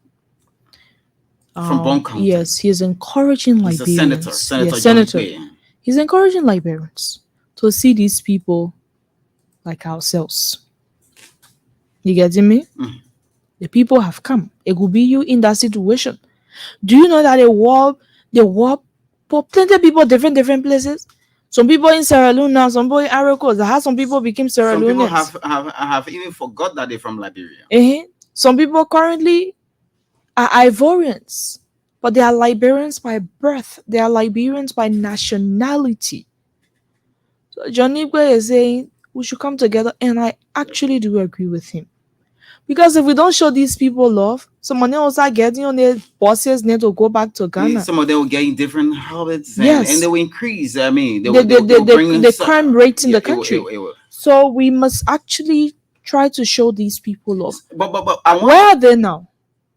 from Bon County. Yes, he is encouraging He's Liberians. a senator. Yes, Johnny senator. Quay. He's encouraging Liberians to see these people like ourselves. You getting me? Mm. The people have come. It will be you in that situation. Do you know that they war for plenty of people different places? Some people in Sierra Leone now, some people in Ivory Coast. How some people became Sierra Some people Leoneans. have even forgot that they're from Liberia. Some people currently are Ivorians, but they are Liberians by birth. They are Liberians by nationality. So Johnny Gwe is saying we should come together, and I actually do agree with him. Because if we don't show these people love, someone else are getting on their bosses need to go back to Ghana. Some of them will get in different habits, and, Yes. and they will increase. I mean, The bring crime rate in the country. It will. So we must actually try to show these people love. But Where are they now?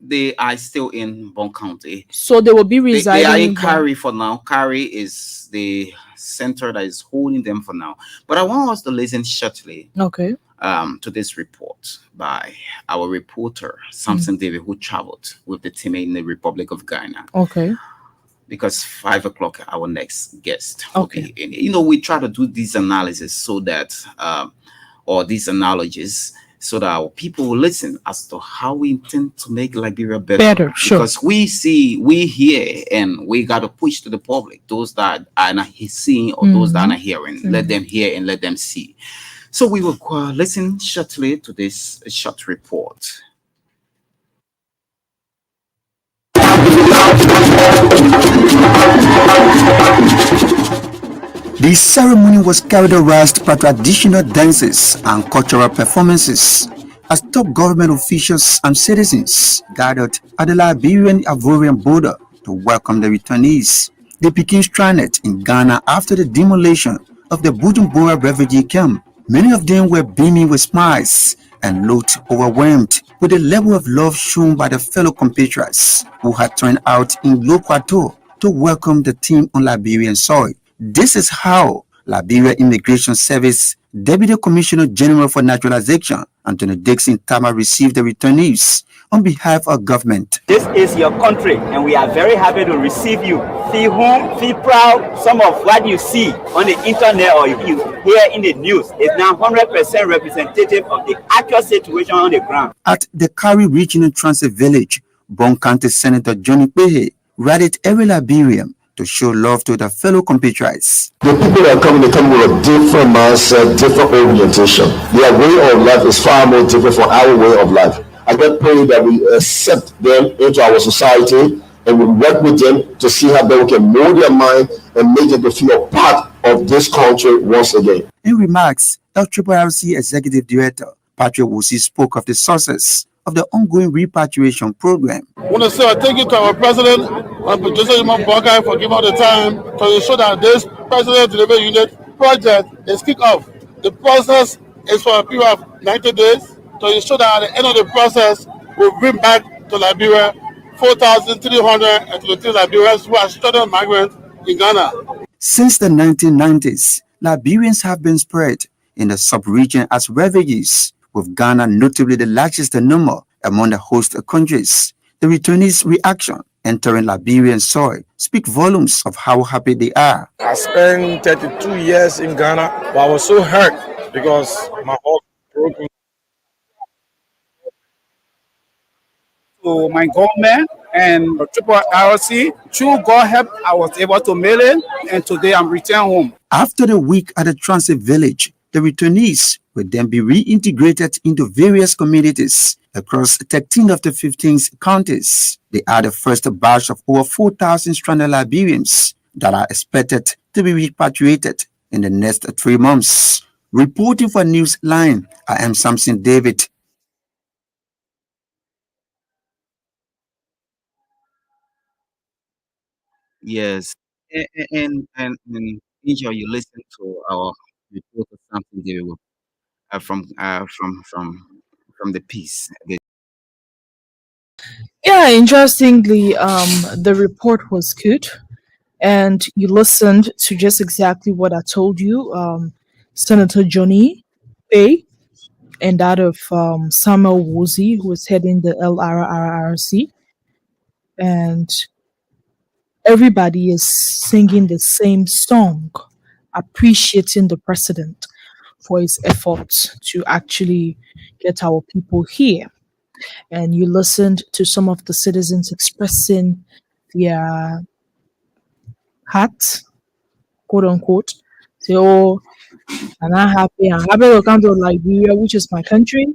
They are still in Bon County. So they will be They residing are in Bon- Cary for now. Cary is the center that is holding them for now. But I want us to listen shortly Okay. to this report by our reporter, Samson David, who traveled with the team in the Republic of Ghana. Okay. Because 5 o'clock, our next guest will Okay. be in. You know, we try to do these analysis so that, or these analogies, so that our people will listen as to how we intend to make Liberia better. Sure. Because we hear, and we got to push to the public, those that are not seeing or those that are not hearing. Let them hear and let them see. So we will listen shortly to this short report. The ceremony was characterized by traditional dances and cultural performances as top government officials and citizens gathered at the Liberian-Ivorian border to welcome the returnees. They became stranded in Ghana after the demolition of the Bujumbura refugee camp. Many of them were beaming with smiles and looked overwhelmed with the level of love shown by their fellow compatriots who had turned out in low plateau to welcome the team on Liberian soil. This is how Liberia Immigration Service Deputy Commissioner General for Naturalization, Anthony Dixon Tama, received the returnees on behalf of government. This is your country, and we are very happy to receive you. Feel home, feel proud. Some of what you see on the internet or you hear in the news is now 100% representative of the actual situation on the ground. At the Cary Regional Transit Village, Bon County Senator Johnny Pehe rallied every Liberian to show love to their fellow compatriots. The people that come, they come with a different mindset, different orientation. Their way of life is far more different from our way of life. I just pray that we accept them into our society and we work with them to see how we can mold their mind and make them to feel part of this country once again. In remarks, LRRC Executive Director Patrick Wusi spoke of the success of the ongoing repatriation program. I want to say a thank you to our president, Joseph Boakai, for giving us the time to ensure that this president delivery unit project is kicked off. The process is for a period of 90 days to ensure that at the end of the process, we'll bring back to Liberia 4,323 Liberians who are student migrants in Ghana. Since the 1990s, Liberians have been spread in the sub-region as refugees, with Ghana notably the largest number among the host countries. The returnees' reaction entering Liberian soil speak volumes of how happy they are. I spent 32 years in Ghana, but I was so hurt because my heart broke. To my government and RRC, through God help, I was able to mail it, and today I'm returning home. After the week at the transit village, the returnees will then be reintegrated into various communities across 13 of the 15 counties. They are the first batch of over 4,000 stranded Liberians that are expected to be repatriated in the next 3 months. Reporting for Newsline, I am Samson David. Yes, and enjoy you listen to our reporter something they will from the piece. Yeah, interestingly, the report was good, and you listened to just exactly what I told you. Senator Johnny A. and that of Samuel Woolsey, who is heading the LRRRC, and everybody is singing the same song, appreciating the president for his efforts to actually get our people here. And you listened to some of the citizens expressing their heart, quote unquote. Say, oh, I'm not happy. I'm happy to come to Liberia, which is my country.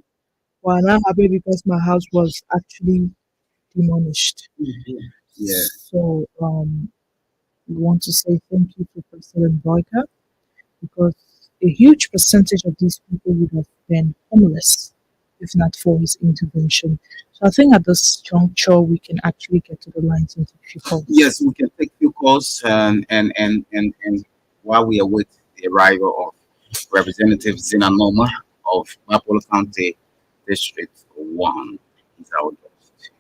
Well, I'm not happy because my house was actually demolished. Yeah. So we want to say thank you to President Boyka, because a huge percentage of these people would have been homeless if not for his intervention. So I think at this juncture we can actually get to the lines and take few calls. Yes, we can take few calls and while we await the arrival of Representative Zinnah of Gbarpolu County District 1. He's our guest.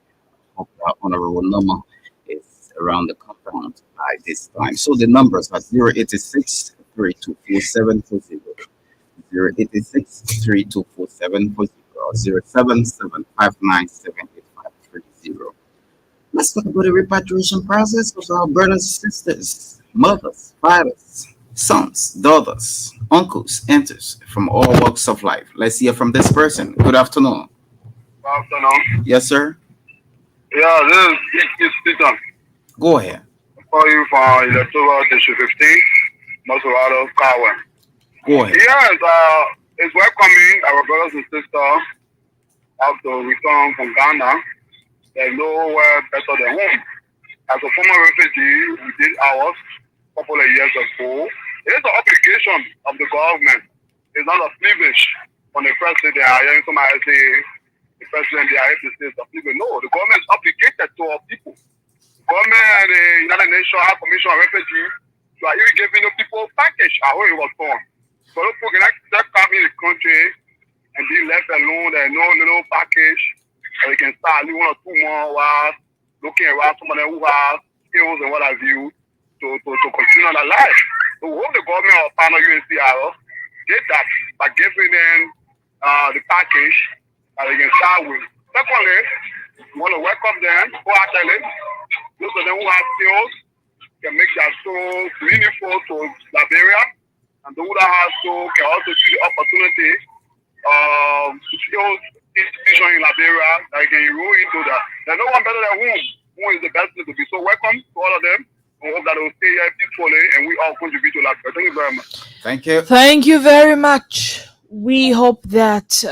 Hope Honorable Noma is around the compound by this time. So the numbers are 086 324740, 086 324740, 07759785530. Let's talk about the repatriation process of our brothers and sisters, mothers, fathers, sons, daughters, uncles, aunts from all walks of life. Let's hear from this person. Good afternoon. Good afternoon. Yes, sir. Yeah, this is Stephen. Go ahead. I call you from Electoral District 15, Maserado, Kawa. Go ahead. Yes, it's welcoming our brothers and sisters after return from Ghana. There's nowhere better than home. As a former refugee, we did ours a couple of years ago. It is an obligation of the government. It's not a privilege when the president, they are hearing somebody say, the president, they are able to say it's a privilege. No, the government is obligated to our people. The government and the United Nations High Commission on Refugees, so are even giving the people a package. I hope it was done. So those people cannot come in the country and be left alone. There's no little package. So they can start living 1 or 2 more while looking around somebody who has skills and what have you to continue on their life. So we hope the government or partner UNCR did that by giving them the package that they can start with. Secondly, we want to welcome them wholeheartedly. Those of them who have skills can make that so meaningful to Liberia, and those that have so can also see the opportunity skills institution in Liberia that you can enroll into that. There's no one better than whom. Who is the best place to be. So welcome to all of them. I hope that they will stay here peacefully and we all contribute to Liberia. Thank you very much. Thank you. Thank you very much. We hope that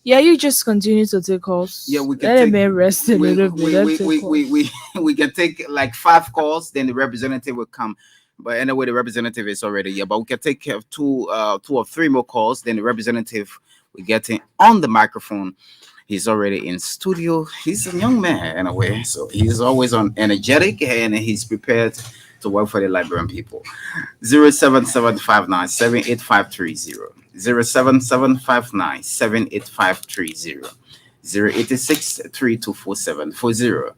you just continue to take calls. Yeah, we can let take, him rest a little bit. We can take like 5 calls, then the representative will come. But anyway, the representative is already here. But we can take care of 2 or 3 more calls, then the representative will get in on the microphone. He's already in studio. He's a young man in a way, so he's always on energetic and he's prepared to work for the Liberian people. 07759785330, 07759785330, 086324740.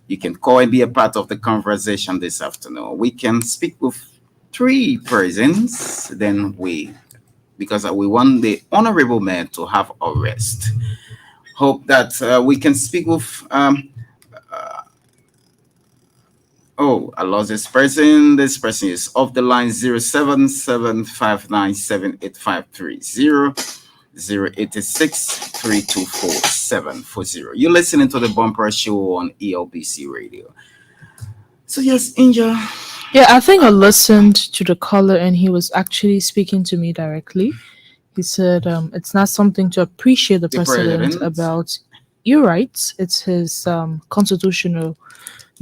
You can call and be a part of the conversation this afternoon. We can speak with 3 persons, then because we want the honorable man to have a rest. Hope that we can speak with I lost this person. This person is off the line. 07759785330, 086324740. You're listening to the Bumper Show on Elbc Radio. So yes, Inja. Yeah, I think I listened to the caller and he was actually speaking to me directly. He said it's not something to appreciate the president about. You're right. It's his constitutional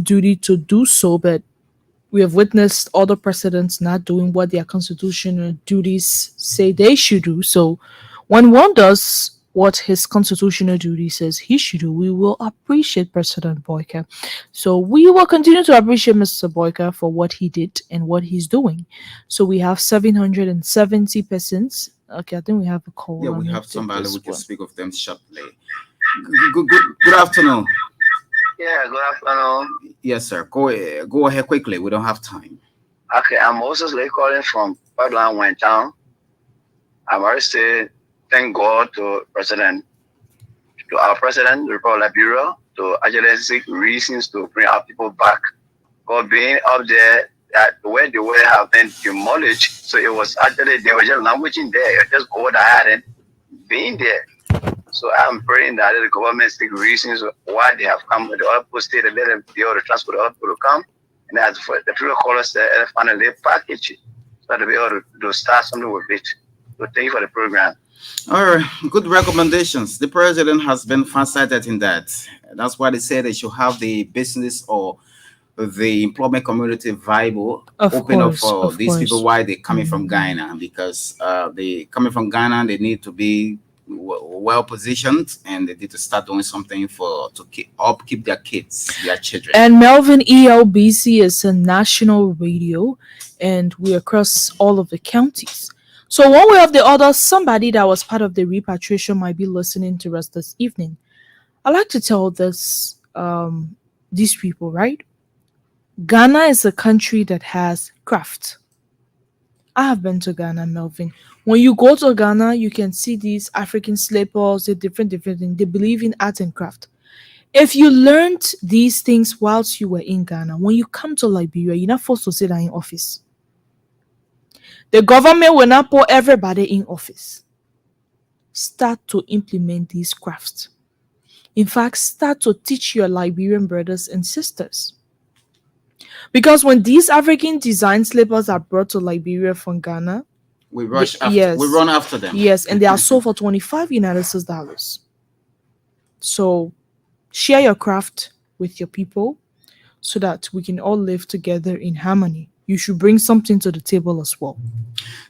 duty to do so, but we have witnessed other presidents not doing what their constitutional duties say they should do. So when one does what his constitutional duty says he should do, we will appreciate President Boyka. So we will continue to appreciate Mr. Boyka for what he did and what he's doing. So we have 770 persons. Okay, I think we have a call. Yeah, we have somebody. We can speak of them shortly. Good afternoon. Yeah, good afternoon. Yes, sir. Go ahead quickly. We don't have time. Okay, I'm Moses Lee calling from Birdland, Wayne Town. I'm already say thank God to our president, the Republic of Liberia, to actually seek reasons to bring our people back. God being up there, that where they were have been demolished, so it was actually they were just languishing there, just go ahead and being there. So I'm praying that the government seek reasons why they have come with the other state and let them be able to transport the other people to come. And as for the people call us finally package it, so to be able to start something with it. So thank you for the program. All right, good recommendations. The president has been far-sighted in that. That's why they say they should have the business or the employment community viable, open up for these people. Why they coming from Ghana? Because they coming from Ghana, they need to be well positioned and they need to start doing something to keep their kids, their children. And Melvin, ELBC is a national radio and we're across all of the counties. So one way or the other, somebody that was part of the repatriation might be listening to us this evening. I like to tell these people, right? Ghana is a country that has craft. I have been to Ghana, Melvin. When you go to Ghana, you can see these African slippers, they're different things. They believe in art and craft. If you learned these things whilst you were in Ghana, when you come to Liberia, you're not forced to sit down in office. The government will not put everybody in office. Start to implement these crafts. In fact, start to teach your Liberian brothers and sisters. Because when these African design slippers are brought to Liberia from Ghana, we run after them. Yes, and they are sold for $25 United States. So share your craft with your people so that we can all live together in harmony. You should bring something to the table as well.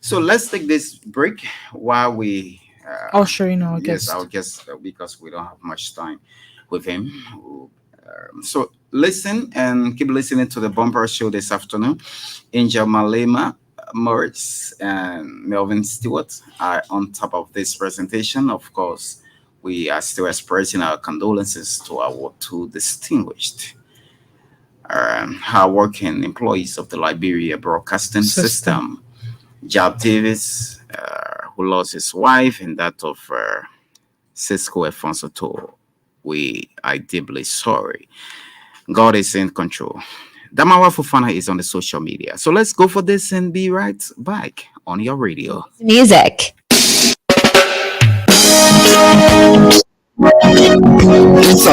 So let's take this break while we ushering our guest. Yes, our guest, because we don't have much time with him. So listen and keep listening to the Bumper Show this afternoon. Angel Malema, Morris, and Melvin Stewart are on top of this presentation. Of course, we are still expressing our condolences to our 2 distinguished hard-working employees of the Liberia Broadcasting System. Job Davis, who lost his wife, and that of Cisco Alfonso Toro. We are deeply sorry. God is in control. Damawa Fufana is on the social media. So let's go for this and be right back on your radio. Music. That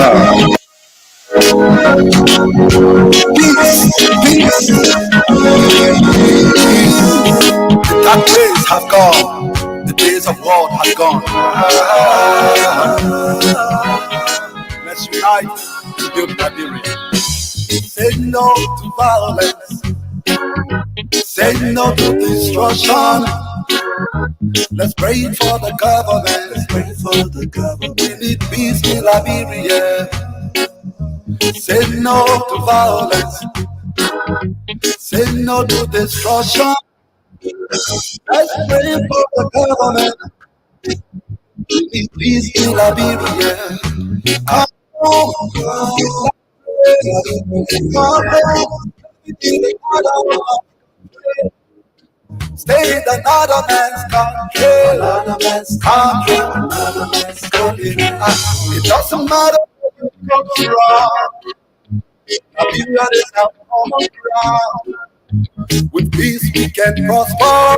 days have gone. The days of war have gone. Let's unite to build Nigeria. Say no to violence. Say no to destruction. Let's pray for the government. Let's pray for the government. We need peace in Liberia. Say no to violence. Say no to destruction. Let's pray for the government. We need peace in Liberia. Come on, stay in another man's country. Another man's country. Another man's country. It doesn't matter where you come from. Liberia is our common ground. With peace we can prosper.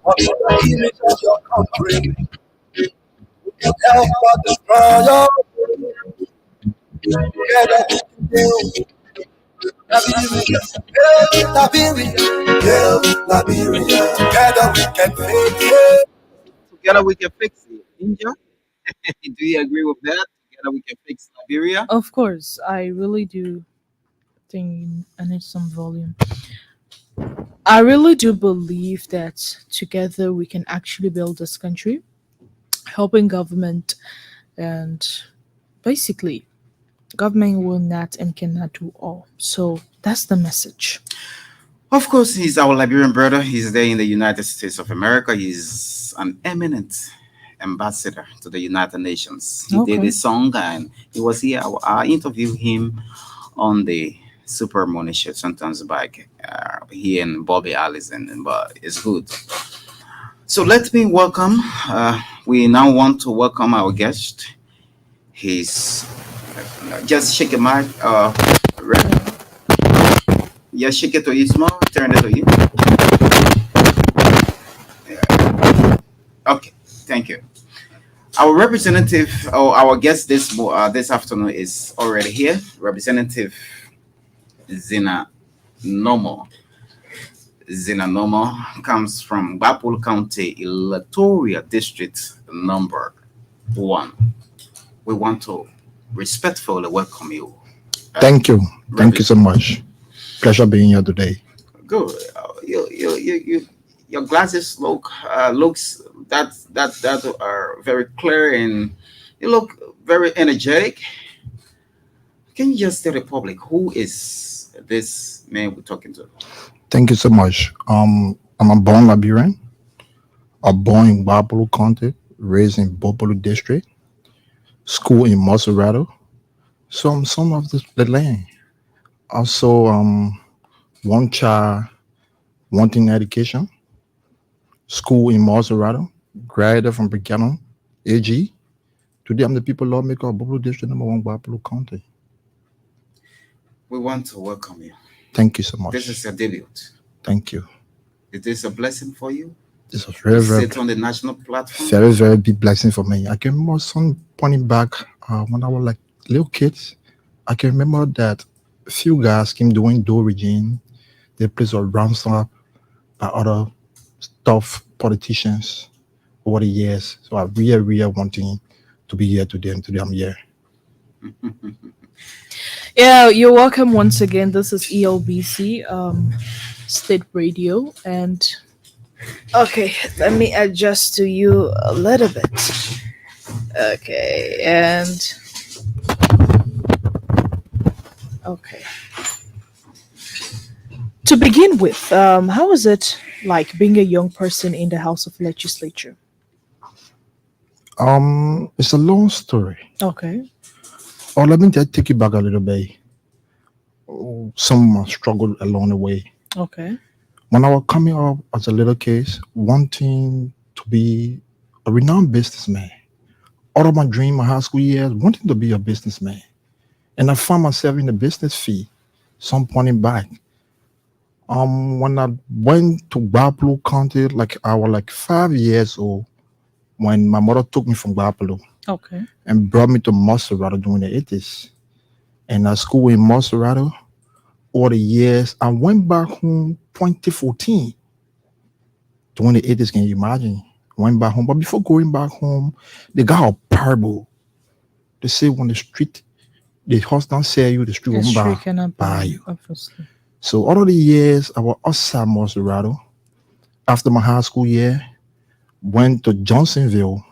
What the image of your country? We can help but destroy your. Together we can build Liberia. Liberia. Together we can fix it. Together we can fix it. India, do you agree with that? Together we can fix Liberia. Of course, I really do think I need some volume. I really do believe that together we can actually build this country, helping government, and basically government will not and cannot do all. So that's the message. Of course, he's our Liberian brother. He's there in the United States of America. He's an eminent ambassador to the United Nations. He did Okay. a song and he was here. I interviewed him on the Super Money Show sometimes back. He and Bobby Allison, but it's good. So let me welcome. We now want to welcome our guest. He's just shake your mic. Yeah, shake it to you small. Turn it to you. Okay, thank you. Our representative or our guest this afternoon is already here. Representative Zinnah Nomo. Zinnah Nomo comes from Gbarpolu County Electoral District number 1. We want to respectfully welcome you. Thank you. Thank you so much. Pleasure being here today. Good. Your glasses looks that are very clear and you look very energetic. Can you just tell the public who is this man we're talking to? Thank you so much. I'm a born Liberian. I'm born in Gbarpolu County, raised in Gbarpolu District, school in Maserado. So I'm son of the land. Also, one child wanting education, school in Maserado, graduated from Brigano, AG. Today I'm the people lawmaker of Gbarpolu District number 1, Gbarpolu County. We want to welcome you. Thank you so much. This is your debut. Thank you. Is this a blessing for you? This was very, very, sit on the national platform. very, very big blessing for me. I can remember son pointing back when I was like little kids. I can remember that a few guys came doing door rigging. They place were ransom up by other tough politicians over the years. So I really wanting to be here today, and today I'm here. Yeah, you're welcome once again. This is Elbc, State Radio, and okay, let me adjust to you a little bit. Okay, and okay. To begin with, how is it like being a young person in the House of Legislature? It's a long story. Okay. Or let me just take you back a little bit. Some struggled along the way. Okay. When I was coming up as a little kid, wanting to be a renowned businessman. Out of my dream, my high school years, wanting to be a businessman. And I found myself in the business field, some point in back. When I went to Gbarpolu County, like I was like 5 years old, when my mother took me from Gbarpolu Okay. and brought me to Maserado during the 80s. And I school in Maserado all the years. I went back home 2014. During the 80s, can you imagine? I went back home. But before going back home, they got a parable. They say when the street, the horse don't sell you, the street The won't street buy cannot buy you. obviously. So all of the years I was outside Maserado. After my high school year, went to Johnsonville.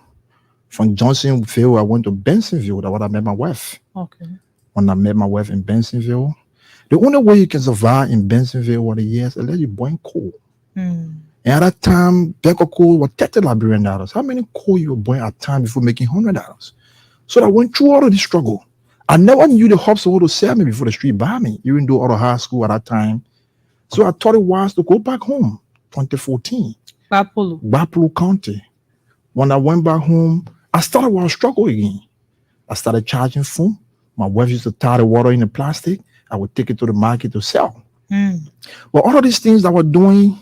From Johnsonville, I went to Bensonville. That's where I met my wife. Okay. When I met my wife in Bensonville, the only way you can survive in Bensonville over the years is let you burn coal. Mm. And at that time, bag of coal was $30 Liberian dollars. How many coal you were buying at time before making $100? So I went through all of the struggle. I never knew the hops were to sell me before the street buy me, even though out of high school at that time. So I thought it was to go back home, 2014. Gbarpolu County. When I went back home, I started with a struggle again. I started charging phone. My wife used to tie the water in the plastic. I would take it to the market to sell. Mm. But all of these things that we're doing,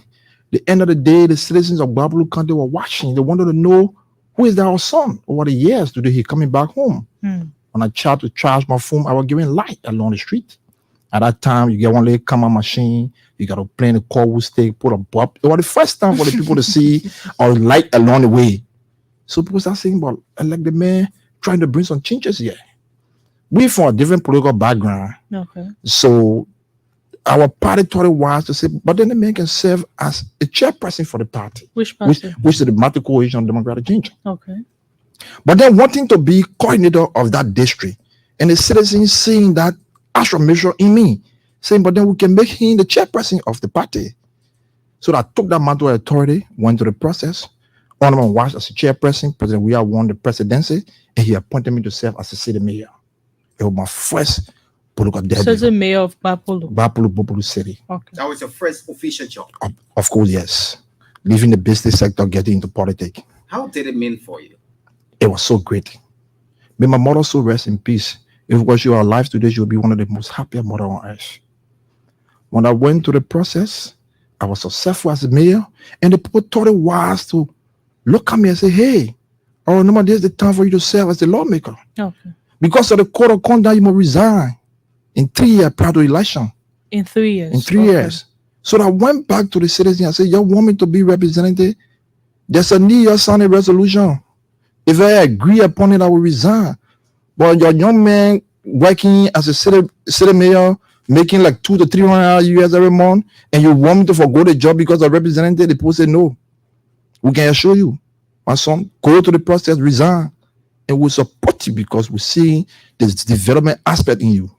the end of the day, the citizens of Gbarpolu County were watching. They wanted to know, who is our son? Over the years, today he coming back home. Mm. When I tried to charge my phone, I was giving light along the street. At that time, you get one little camera machine, you got to play in the core stick, put a bop. It was the first time for the people to see a light along the way. So people start saying, but like the man trying to bring some changes here. We from a different political background. Okay. So our party thought it was to say, but then the man can serve as a chairperson for the party. Which party? Which is the Democratic Coalition of Democratic Change. Okay. But then wanting to be coordinator of that district, and the citizens seeing that transformation in me, saying, but then we can make him the chairperson of the party. So I took that mantle of authority, went through the process. Honorable Wash as a chairperson, President we have won the presidency, and he appointed me to serve as a city mayor. It was my first political debut. So the mayor of Gbarpolu City. Okay. That was your first official job. Of course, yes. Leaving the business sector, getting into politics. How did it mean for you? It was so great. May my mother so rest in peace. If it was you are alive today, you'll be one of the most happiest mother on earth. When I went through the process, I was successful as a mayor, and the people thought it was to look at me and say, hey, oh, no, this is the time for you to serve as the lawmaker. Okay. Because of the code of conduct, you must resign in 3 years prior to election. In 3 years. In 3 years. So I went back to the citizens and said, you want me to be representative? There's a New York signing resolution. If I agree upon it, I will resign. But your young man working as a city mayor, making like 200 to 300 US every month, and you want me to forgo the job because of representative, the people say no. We can assure you, my son, go to the process, resign, and we'll support you because we see this development aspect in you.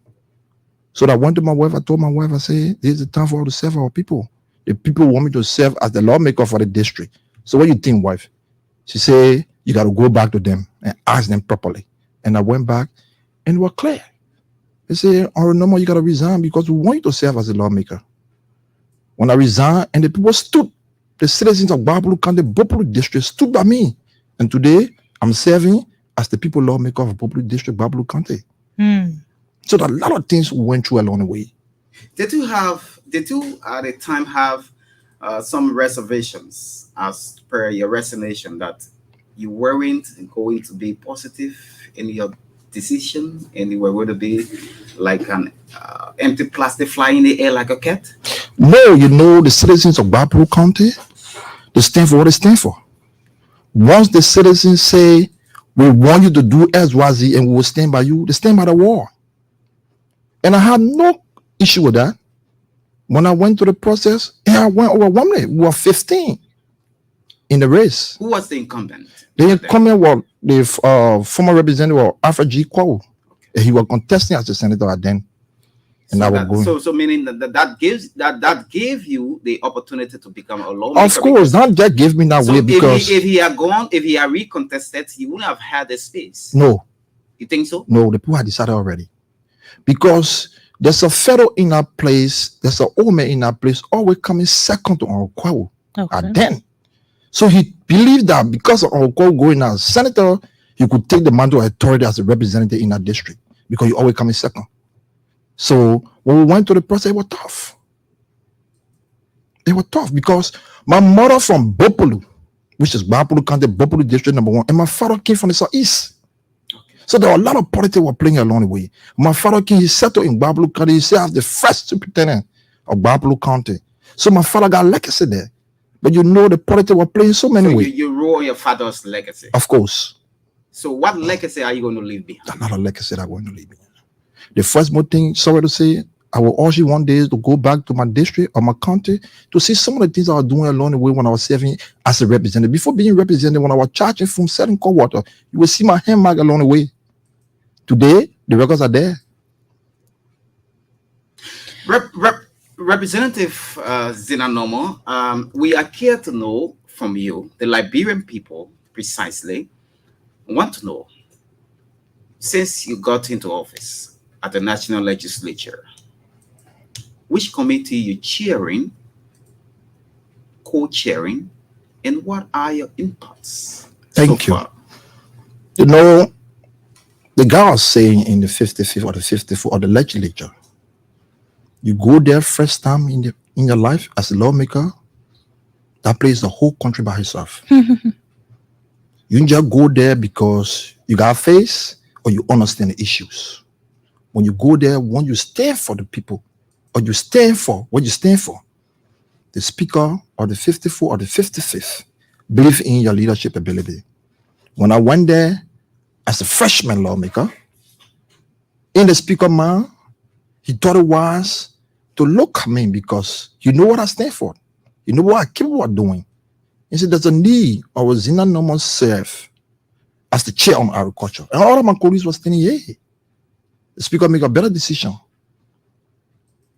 So I went to my wife, I told my wife, I said, this is the time for us to serve our people. The people want me to serve as the lawmaker for the district. So what do you think, wife? She said, you got to go back to them and ask them properly. And I went back and we're clear. They said, oh, no more, you got to resign because we want you to serve as a lawmaker. When I resigned, and the people stood, the citizens of Gbarpolu County, Gbarpolu District stood by me. And today, I'm serving as the people lawmaker of Gbarpolu District, Gbarpolu County. Mm. So a lot of things we went through along the way. Did you at the time have some reservations as per your resignation that you weren't going to be positive in your decision and you were going to be like an empty plastic flying in the air like a cat? No, you know, the citizens of Gbarpolu County, they stand for what they stand for. Once the citizens say, we want you to do XYZ and we will stand by you, they stand by the wall. And I had no issue with that. When I went through the process, and I went overwhelmingly. We were 15 in the race. Who was the incumbent? The incumbent was the former representative of Alfred G. Kwao. He was contesting as the senator at then. And I was going. So meaning that gave you the opportunity to become a lawmaker. Of course, that gave me that way because if he had recontested, he wouldn't have had the space. No. You think so? No, the people had decided already. Because there's a fellow in our place, there's an old man in our place, always coming second to Uncle Kwao at then. So he believed that because of Uncle Kwao going as senator, he could take the mantle of authority as a representative in that district because he always coming second. So when we went to the process, it was tough. It was tough because my mother from Gbarpolu, which is Gbarpolu County, Gbarpolu District #1, and my father came from the southeast. So there were a lot of politics were playing along the way. My father came, he settled in Gbarpolu County. He said, I was the first superintendent of Gbarpolu County. So my father got legacy there. But you know the politics were playing so many ways. You rule your father's legacy. Of course. So what legacy are you going to leave behind? Not a legacy that I'm going to leave behind. The first more thing, sorry to say, I will urge you one day to go back to my district or my county to see some of the things I was doing along the way when I was serving as a representative. Before being representative, when I was charging from selling cold water, you will see my handmark along the way. Today, the records are there. Representative Zinnah Nomo, we are here to know from you, the Liberian people precisely, want to know, since you got into office at the National Legislature, which committee you chairing, co-chairing, and what are your inputs? Thank you. You know, the guy was saying in the 55th or the 54th of the legislature, you go there first time in your life as a lawmaker, that plays the whole country by itself. You just go there because you got face or you understand the issues. When you go there, when you stand for the people, or you stand for what you stand for, the speaker or the 54th or the 55th believe in your leadership ability. When I went there as a freshman lawmaker, in the speaker man, he thought it was to look at me because you know what I stand for. You know what I'm capable of doing. He said, there's a need or Zinnah Nomo serve as the chair on agriculture. And all of my colleagues were standing here. The speaker make a better decision.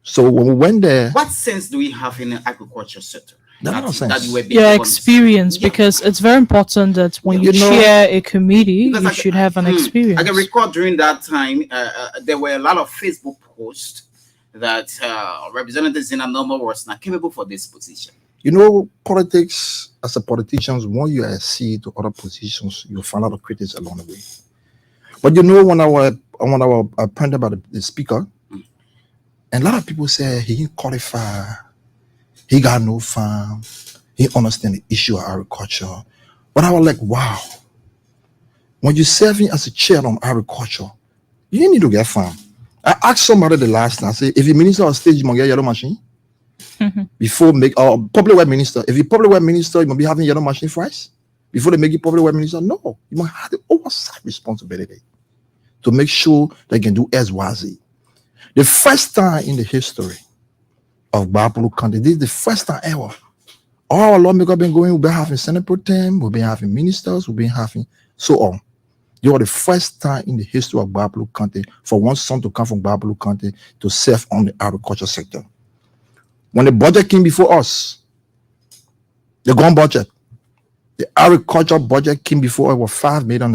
So when we went there, what sense do we have in the agriculture sector? Your experience, because it's very important that when you chair a committee, you should have an experience. I can recall during that time, there were a lot of Facebook posts that Representative Zinnah Nomo was not capable for this position. You know, politics, as a politician, when you accede to other positions, you'll find a lot of critics along the way. But you know, when I was appointed by the speaker, and a lot of people say he didn't qualify, he got no farm, he understand the issue of agriculture. But I was like, wow, when you're serving as a chair on agriculture, you didn't need to get farm. I asked somebody the last time, I said, if you minister on stage, you must get yellow machine. Before make public work minister, if you public work minister, you must be having yellow machine fries. Before they make you public work minister, no, you must have the oversight responsibility to make sure they can do XYZ. The first time in the history of Gbarpolu County, this is the first time ever. All our lawmakers have been going, we've been having Senate Pro Tem, we've been having ministers, we've been having so on. You are the first time in the history of Gbarpolu County for one son to come from Gbarpolu County to serve on the agriculture sector. When the budget came before us, the gun budget, the agriculture budget came before us was $5 million.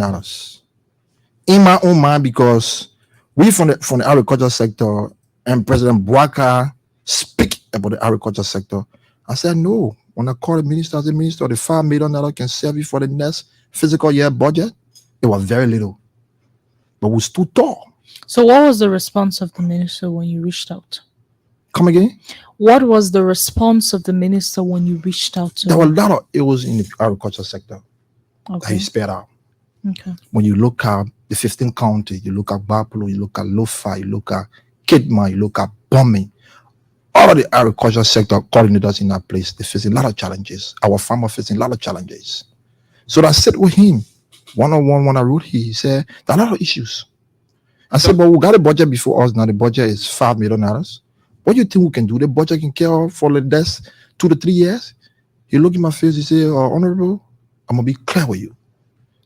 In my own mind, because we from the agriculture sector and President Bwaka speak about the agriculture sector, I said no. When I called the minister, the $5 million can serve you for the next fiscal year budget. It was very little, but we stood tall. So what was the response of the minister when you reached out? Come again? What was the response of the minister when you reached out to him? There were a lot of ills in the agriculture sector that he spared out. Okay. When you look at the 15 county, you look at Gbarpolu, you look at Lofa, you look at Kidman, you look at Bombing, all of the agriculture sector coordinators in that place, they facing a lot of challenges. Our farmers facing a lot of challenges. So I sat with him one-on-one when I wrote here. He said, there are a lot of issues. I said, but we got a budget before us now. The budget is $5 million. What do you think we can do? The budget can care for the next 2 to 3 years? He looked in my face, he said, Honorable, I'm going to be clear with you.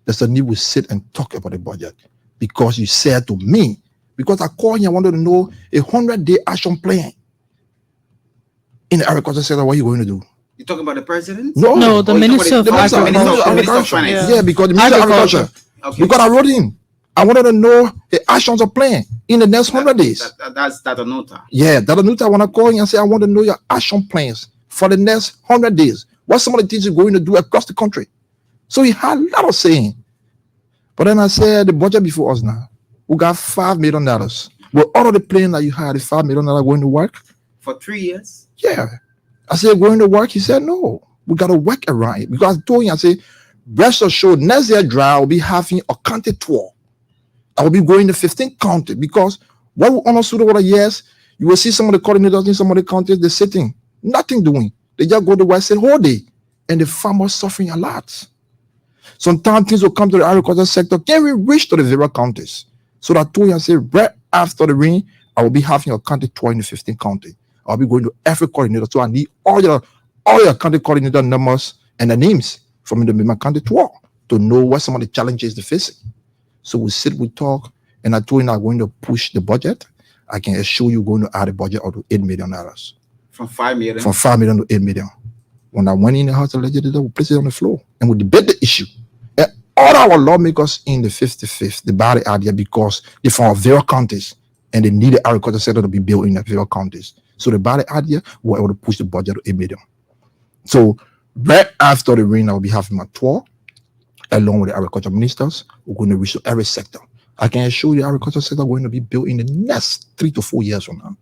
There's a need we sit and talk about the budget. Because you said to me, because I called you, I wanted to know a 100-day action plan in the agriculture sector, what are you going to do? You talking about the president? No, the Minister of Agriculture. Yeah, because the Minister of Agriculture. Okay. Because I wrote him. I wanted to know the actions of plan in the next 100 days. That's Data Nota. Yeah, Data Nota, when I call you and say, I want to know your action plans for the next 100 days. What some of the things you're going to do across the country. So he had a lot of saying. But then I said, the budget before us now, we got $5 million. Well, all of the plan that you had, the $5 million going to work? For 3 years? Yeah. I said, going to work? He said, no. We got to work around it. Because I told him, I said, rest assured, next year dry, will be having a county tour. I will be going to 15 county because what we understood over the years, you will see some of the coordinators in some of the counties, they're sitting, nothing doing. They just go to West Side whole day, and the farmers suffering a lot. Sometimes things will come to the agriculture sector. Can we reach to the various counties? So that told you I say right after the rain, I will be having a county tour in the 15 county. I'll be going to every coordinator. So I need all your county coordinator numbers and the names from my county tour to know what some of the challenges they're facing. So we sit, we talk, and I told you I'm going to push the budget. I can assure you going to add a budget of $8 million. From 5 million? From 5 million to 8 million. When I went in the House of Legislators, we placed it on the floor and we debate the issue. And all our lawmakers in the 55th, they bought the idea because they're from various counties and they need the agriculture sector to be built in the various counties. So they bought the idea, we were able to push the budget to 8 million. So right after the rain, I'll be having my tour along with the agriculture ministers. We're going to reach every sector. I can assure you the agriculture sector going to be built in the next 3 to 4 years from now.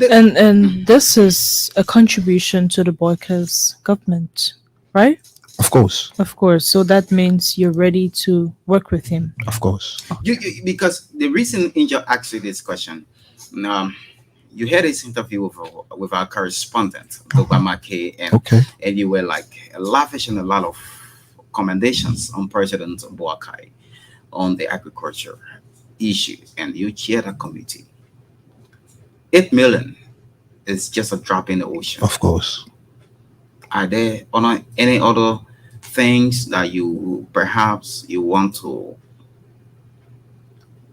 And this is a contribution to the Boyka's government, right? Of course. Of course. So that means you're ready to work with him. Of course. Because the reason Angel asked you this question, you had this interview with our correspondent, Dr. McKay, and you were like lavishing a lot of commendations on President Boakai on the agriculture issue, and you chair that committee. 8 million is just a drop in the ocean. Of course. Are there any other things that you perhaps you want to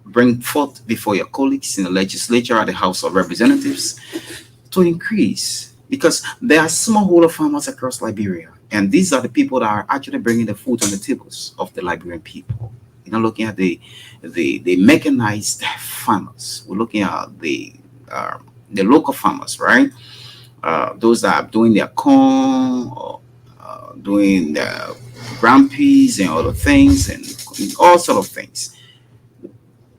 bring forth before your colleagues in the legislature or the House of Representatives to increase? Because there are smallholder farmers across Liberia, and these are the people that are actually bringing the food on the tables of the Liberian people. You know, looking at the mechanized farmers, we're looking at the local farmers, right? Those that are doing their corn, or, doing their ground peas and other things, and all sort of things.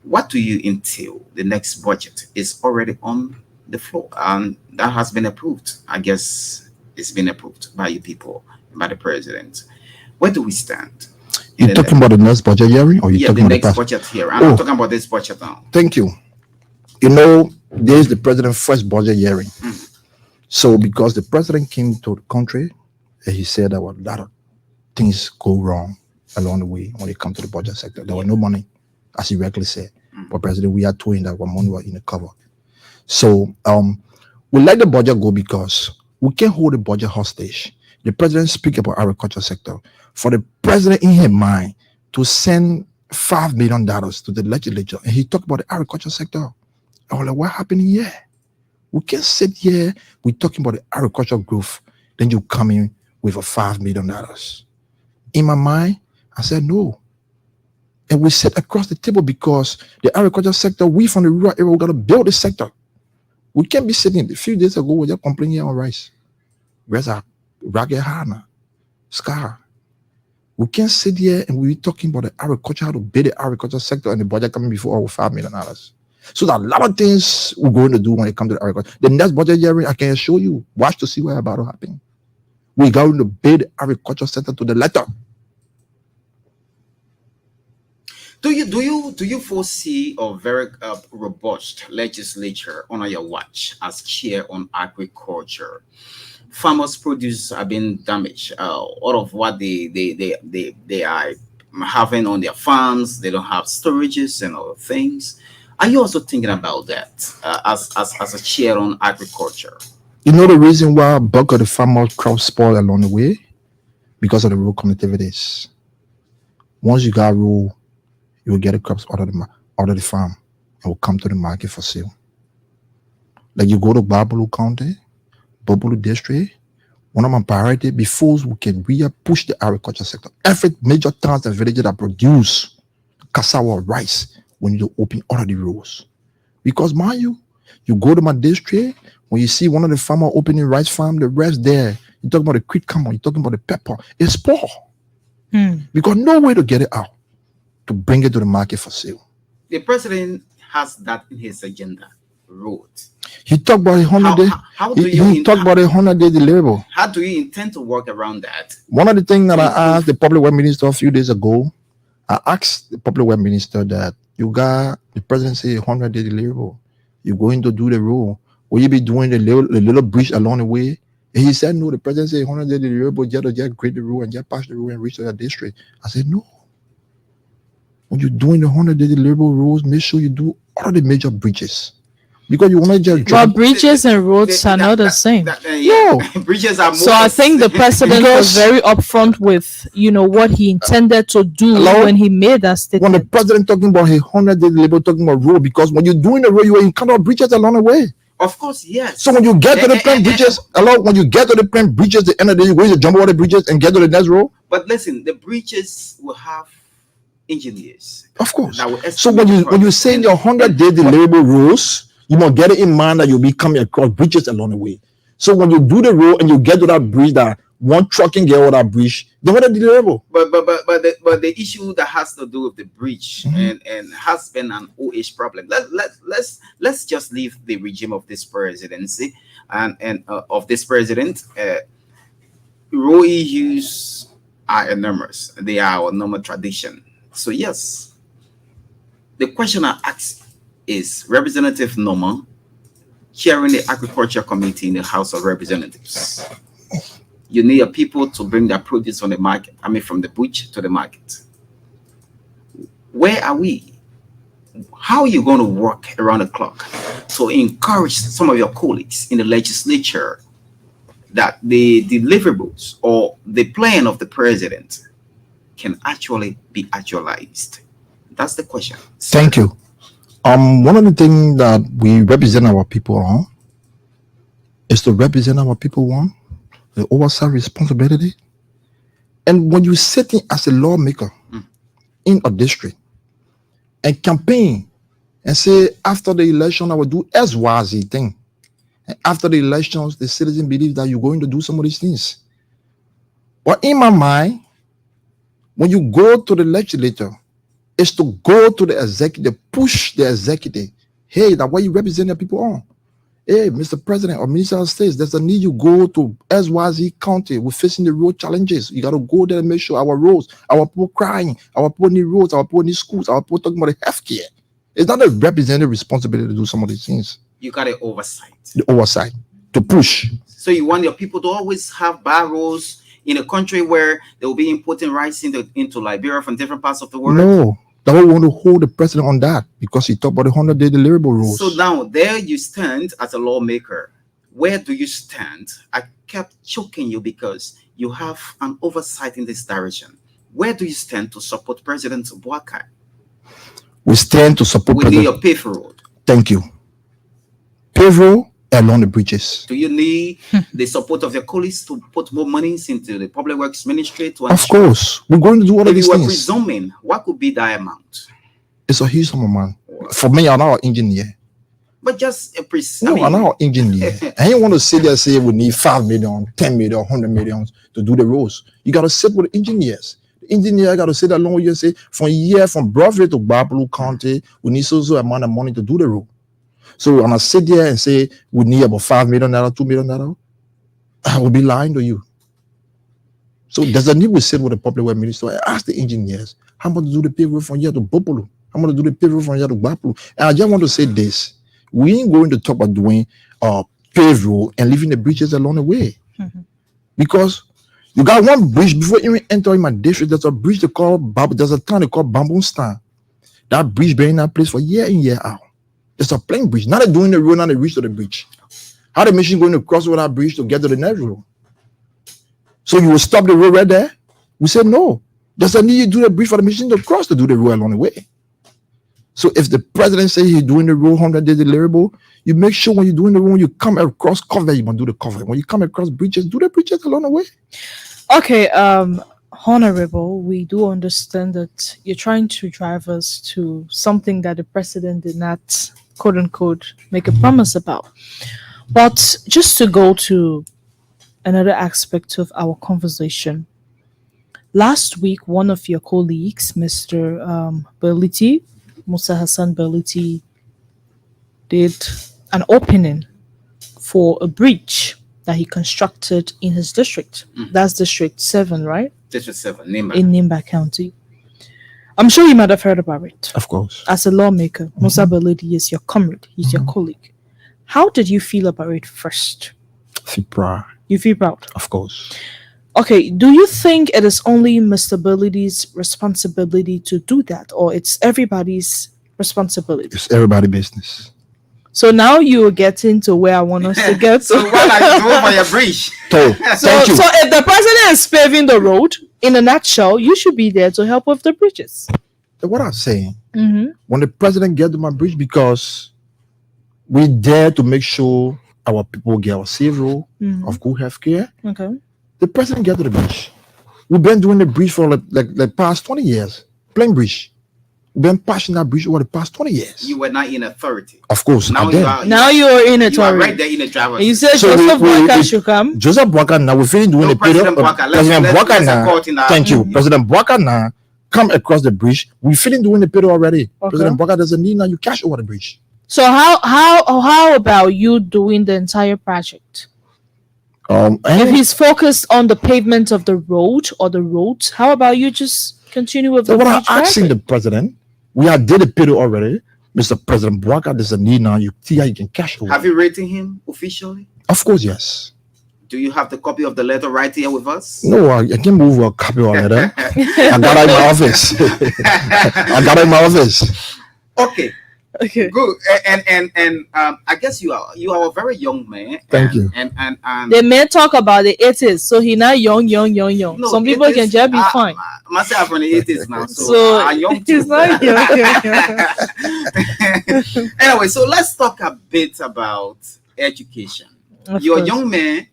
What do you entail? The next budget is already on the floor, and that has been approved. I guess it's been approved by you people, by the president. Where do we stand? You're talking about the next budget hearing, or you're talking the about the next budget here? I'm not talking about this budget now. Thank you. You know, this is the president's first budget hearing. So because the president came to the country, he said there were a lot of things go wrong along the way when it comes to the budget sector. There was no money, as he regularly said. But President, we are told that our money was in the cover. So we let the budget go because we can't hold the budget hostage. The president speak about agriculture sector. For the president in his mind to send $5 million to the legislature, and he talked about the agriculture sector. I was like, what happened here? We can't sit here, we're talking about the agricultural growth, then you come in with a $5 million. In my mind, I said no. And we sit across the table because the agriculture sector, we from the rural area, we got to build the sector. We can't be sitting. A few days ago, we were just complaining on rice. Where's our ragged hana, scar? We can't sit here and we're talking about the agriculture, how to build the agriculture sector, and the budget coming before our $5 million. So there are a lot of things we're going to do when it comes to the agriculture. The next budget hearing, I can assure you, watch to see what about to happen. We're going to build the agriculture sector to the letter. Do you foresee a very robust legislature under your watch as chair on agriculture? Farmers' produce have been damaged. All of what they are having on their farms, they don't have storages and other things. Are you also thinking about that as a chair on agriculture? You know the reason why bulk of the farmers' crops spoil along the way? Because of the rural connectivities. Once you got rural, you will get the crops out of the farm and will come to the market for sale. Like you go to Gbarpolu County, Gbarpolu District, one of my priorities before we can really push the agriculture sector. Every major towns and villages that produce cassava or rice, we need to open all of the roads. Because mind you go to my district, when you see one of the farmers opening rice farm, the rest there, you're talking about the quick camel, you're talking about the pepper, it's poor. Because no way to get it out, to bring it to the market for sale. The president has that in his agenda, road. He talked about 100 days. He talked about 100-day deliverable. How do you intend to work around that? One of the things that I asked the public works minister a few days ago, I asked the public works minister that You got the president say 100-day deliverable. You're going to do the road. Will you be doing the little bridge along the way? And he said, no, the president said 100-day deliverable, just grade the road and just pass the road and reach to the district. I said, no. When you're doing the 100-day deliverable roads, make sure you do all the major bridges. Because you want to just But bridges and roads are not the same. No. Bridges are more. So I think the president was very upfront with, what he intended to do when he made that statement. When the president talking about his 100-day deliverable, talking about road, because when you're doing the road, you encounter bridges along the way. Of course, yes. So when you get to the plain bridges, when you get to the plain bridges, the end of the day, you're going to jump over the bridges and get to the next road. But listen, the bridges will have engineers. Of course. So when you say your 100-day deliverable roads, you must get it in mind that you'll be coming across bridges along the way. So when you do the road and you get to that bridge, that one truck can get over that bridge, then what are the deliverable? But the issue that has to do with the bridge and has been an OH problem. Let's just leave the regime of this presidency and of this president. Road issues are enormous. They are our normal tradition. So yes, the question I ask is Representative Norman chairing the Agriculture Committee in the House of Representatives. You need your people to bring their produce on the market. From the bush to the market. Where are we? How are you going to work around the clock to encourage some of your colleagues in the legislature that the deliverables or the plan of the president can actually be actualized? That's the question. Thank you. One of the things that we represent our people on is to represent our people on the oversight responsibility. And when you're sitting as a lawmaker in a district and campaign and say, after the election, I will do XYZ thing. And after the elections, the citizen believe that you're going to do some of these things. But in my mind, when you go to the legislature, is to go to the executive, push the executive. Hey, that what you represent the people on. Hey, Mr. President or Minister of States, there's a need you go to XYZ County. We're facing the road challenges. You got to go there and make sure our roads, our people crying, our people need roads, our people need schools, our people talking about the healthcare. It's not a representative responsibility to do some of these things. You got to oversight. The oversight, to push. So you want your people to always have barrows in a country where they will be importing rice into Liberia from different parts of the world? No. That we want to hold the president on that because he talked about the 100-day deliverable rules. So now there you stand as a lawmaker. Where do you stand? I kept choking you because you have an oversight in this direction. Where do you stand to support President Boakai? We stand to support President. We need your pave road. Thank you. Pave road along the bridges. Do you need the support of your colleagues to put more money into the Public Works Ministry? Of course. We're going to do all of these things. If you were presuming, what could be that amount? It's a huge amount. For me, I'm not an engineer. But just a I'm not an engineer. I ain't want to sit there and say we need 5 million, 10 million, 100 million to do the roads. You got to sit with the engineers. The engineer got to sit along with you and say, from Broadway to Gbarpolu County, we need so amount of money to do the road. So when I sit there and say we need about $5 million, $2 million, I will be lying to you. So there's a need we sit with the public works minister and ask the engineers how much to do the pave road from here to Gbarpolu, how much to do the pave road from here to Gbarpolu. And I just want to say this: we ain't going to talk about doing pave road and leaving the bridges along the way, because you got one bridge before you even enter in my district. There's a bridge they call there's a town they call Bamboo-Stan. That bridge been in that place for year in year out. It's a plain bridge. Now they're doing the road, now they reach to the bridge. How the machine going to cross over that bridge to get to the next road? So you will stop the road right there? We said no. There's a need to do the bridge for the machine to cross to do the road along the way. So if the president says he's doing the road 100 days deliverable, you make sure when you're doing the road, when you come across cover, you want to do the cover. When you come across bridges, do the bridges along the way. Okay, Honorable, we do understand that you're trying to drive us to something that the president did not, quote unquote, make a promise about. But just to go to another aspect of our conversation, last week, one of your colleagues, Mr. Berliti, Musa Hassan Berliti, did an opening for a bridge that he constructed in his district. That's District 7, right? District 7, Nimba. In Nimba County. I'm sure you might have heard about it. Of course. As a lawmaker, Musa Beledi is your comrade. He's your colleague. How did you feel about it first? Feel proud. You feel proud? Of course. Okay, do you think it is only Mr. Beledi's responsibility to do that, or it's everybody's responsibility? It's everybody's business. So now you're getting to where I want us to get to. So what are you doing for your bridge? So if the president is paving the road, in a nutshell, you should be there to help with the bridges. What I'm saying, Mm-hmm. when the president get to my bridge, because we dare to make sure our people get a safe road of good health care, Okay. the president get to the bridge. We've been doing the bridge for like past 20 years. Plain bridge. We've been passing that bridge over the past 20 years. You were not in authority. Of course. Now Now you're in it You are already. right there in the driver's You seat. said Joseph Boakai should come. Joseph Boakai now, we're feeling doing the period. President Boakai, President let's Boakai support in now. our- Thank you. President Boakai now come across the bridge. We're feeling doing the period already. President Boakai doesn't need now you cash over the bridge. So how about you doing the entire project? If he's focused on the pavement of the road or the roads, how about you just continue with So the what I'm bridge asking project? the president, we are did the period already. Mr. President Boakai doesn't need now you see how you can cash over. Have you rated him officially? Of course, yes. Do you have the copy of the letter right here with us? No, I can move a copy of letter. I got it in my office. I got it in my office. Okay. Okay. Good. And I guess you are a very young man. Thank you. And They may talk about the 80s, so he not young. No, Some people can just be fine. myself from the 80s now, so, So I'm young too. he's not young. Anyway, so let's talk a bit about education. Of You're a course. young man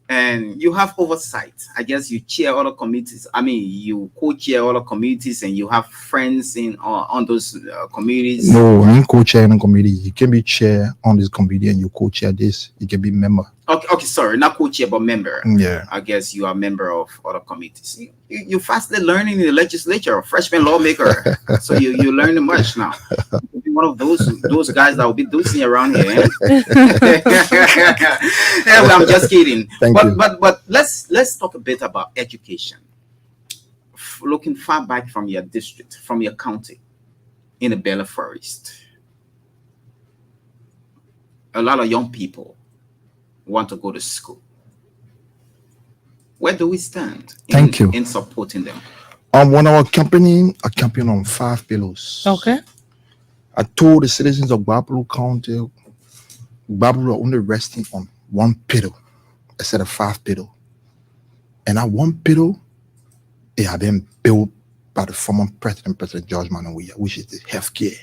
and you have oversight. I guess you chair other committees. I mean, you co-chair other committees and you have friends in on those committees. No, I ain't co-chair in a committee. You can be chair on this committee and you co-chair this. You can be member. Okay, sorry, not co-chair, but member. Yeah. I guess you are a member of other committees. You fastly learning in the legislature, a freshman lawmaker. So you learning much now. You'll be one of those guys that will be dosing around here. Anyway, I'm just kidding. But let's talk a bit about education. Looking far back from your district, from your county, in the Bella Forest, a lot of young people want to go to school. Where do we stand in supporting them? When I was campaigning, I campaigned on 5 pillars. Okay. I told the citizens of Gbarpolu County, Gbarpolu are only resting on 1 pillar instead of 5 pillars. And that 1 pillar, it had been built by the former President George Manawiya, which is the healthcare.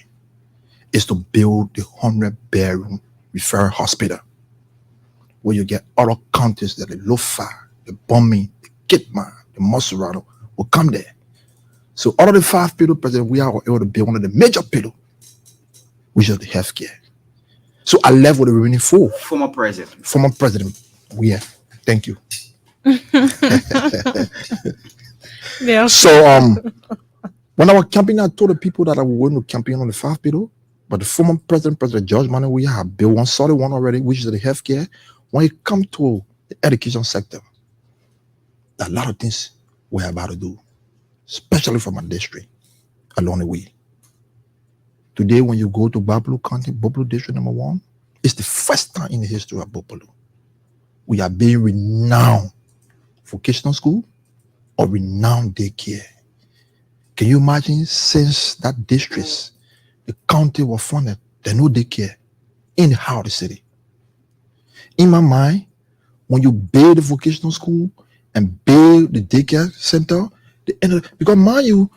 Is to build the 100-bedroom referral hospital where you get other counties that the Lofa, the Bombing, the Kitman, the Moserado will come there. So out of the 5 pillars, President, we are able to build one of the major pillars, which is the healthcare. So I left with the remaining 4. Former president. Former president. Yeah. Thank you. Yeah. So when I was campaigning, I told the people that I was going to campaign on the 5 pillars, but the former President George Manawiya have built one solid one already, which is the healthcare. When it comes to the education sector, a lot of things we're about to do, especially for my district, along the way. Today, when you go to Gbarpolu County, Gbarpolu District number 1, it's the first time in the history of Gbarpolu we are being renowned vocational school or renowned daycare. Can you imagine since that district, the county was funded, there's no daycare in the heart of the city. In my mind, when you build the vocational school and build the daycare center, because mind you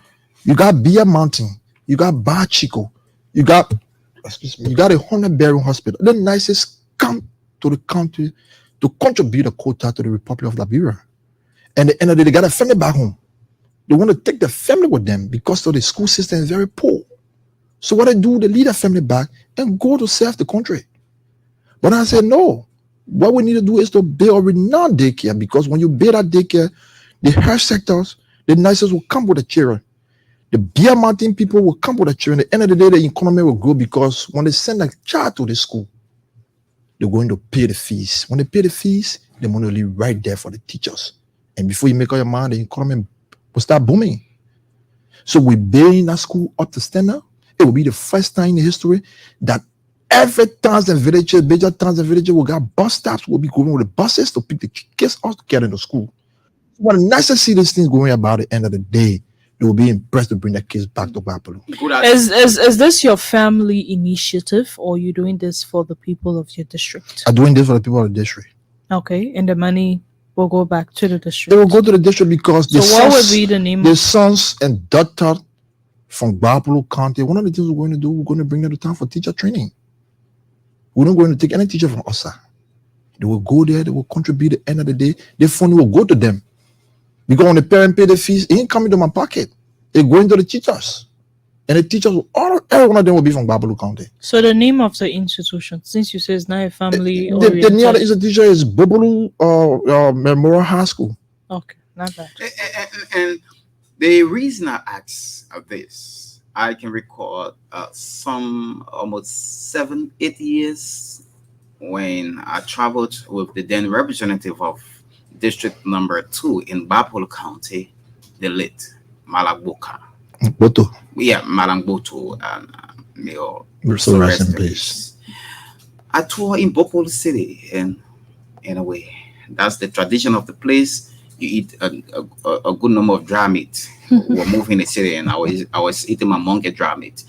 got Bia Mountain, you got Bar Chico, you got a 100-bedroom hospital. The nicest come to the country to contribute a quota to the Republic of Liberia. And at the end of the day, they got a family back home. They want to take the family with them because of the school system is very poor. So what they do, they lead their family back and go to serve the country. But I said, no. What we need to do is to build a renowned daycare, because when you build that daycare, the health sectors, the nurses will come with the children. The Beer Mountain people will come with the children. At the end of the day, the economy will grow, because when they send a child to the school, they're going to pay the fees. When they pay the fees, the money will leave right there for the teachers. And before you make up your mind, the economy will start booming. So we're building that school up to standard. It will be the first time in history that every towns and villages, major towns and villages, will got bus stops. Will be going with the buses to pick the kids up to get into school. When the nice to see these things going about at the end of the day, they will be impressed to bring their kids back to Gbarpolu. Is this your family initiative, or you doing this for the people of your district? I'm doing this for the people of the district. Okay, and the money will go back to the district. They will go to the district because what would be the name? The sons and daughter from Gbarpolu County, one of the things we're going to do, we're going to bring them to town for teacher training. We're not going to take any teacher from Osa. They will go there, they will contribute at the end of the day. The fund will go to them. Because when the parent pay the fees, it ain't coming to my pocket. It's going to the teachers. And the teachers, every one of them will be from Gbarpolu County. So the name of the institution, since you say it's not a family the name of the institution is Gbarpolu Memorial High School. Okay, not bad. And the reason I asked this, I can recall some almost 7-8 years when I traveled with the then representative of District Number 2 in Gbarpolu County, the late Malagboka. Boto. Yeah, Malangboto and so rest in peace. I tour in Gbarpolu City, and in a way, that's the tradition of the place. You eat a good number of dry meat. We're moving the city, and I was eating my monkey dry meat,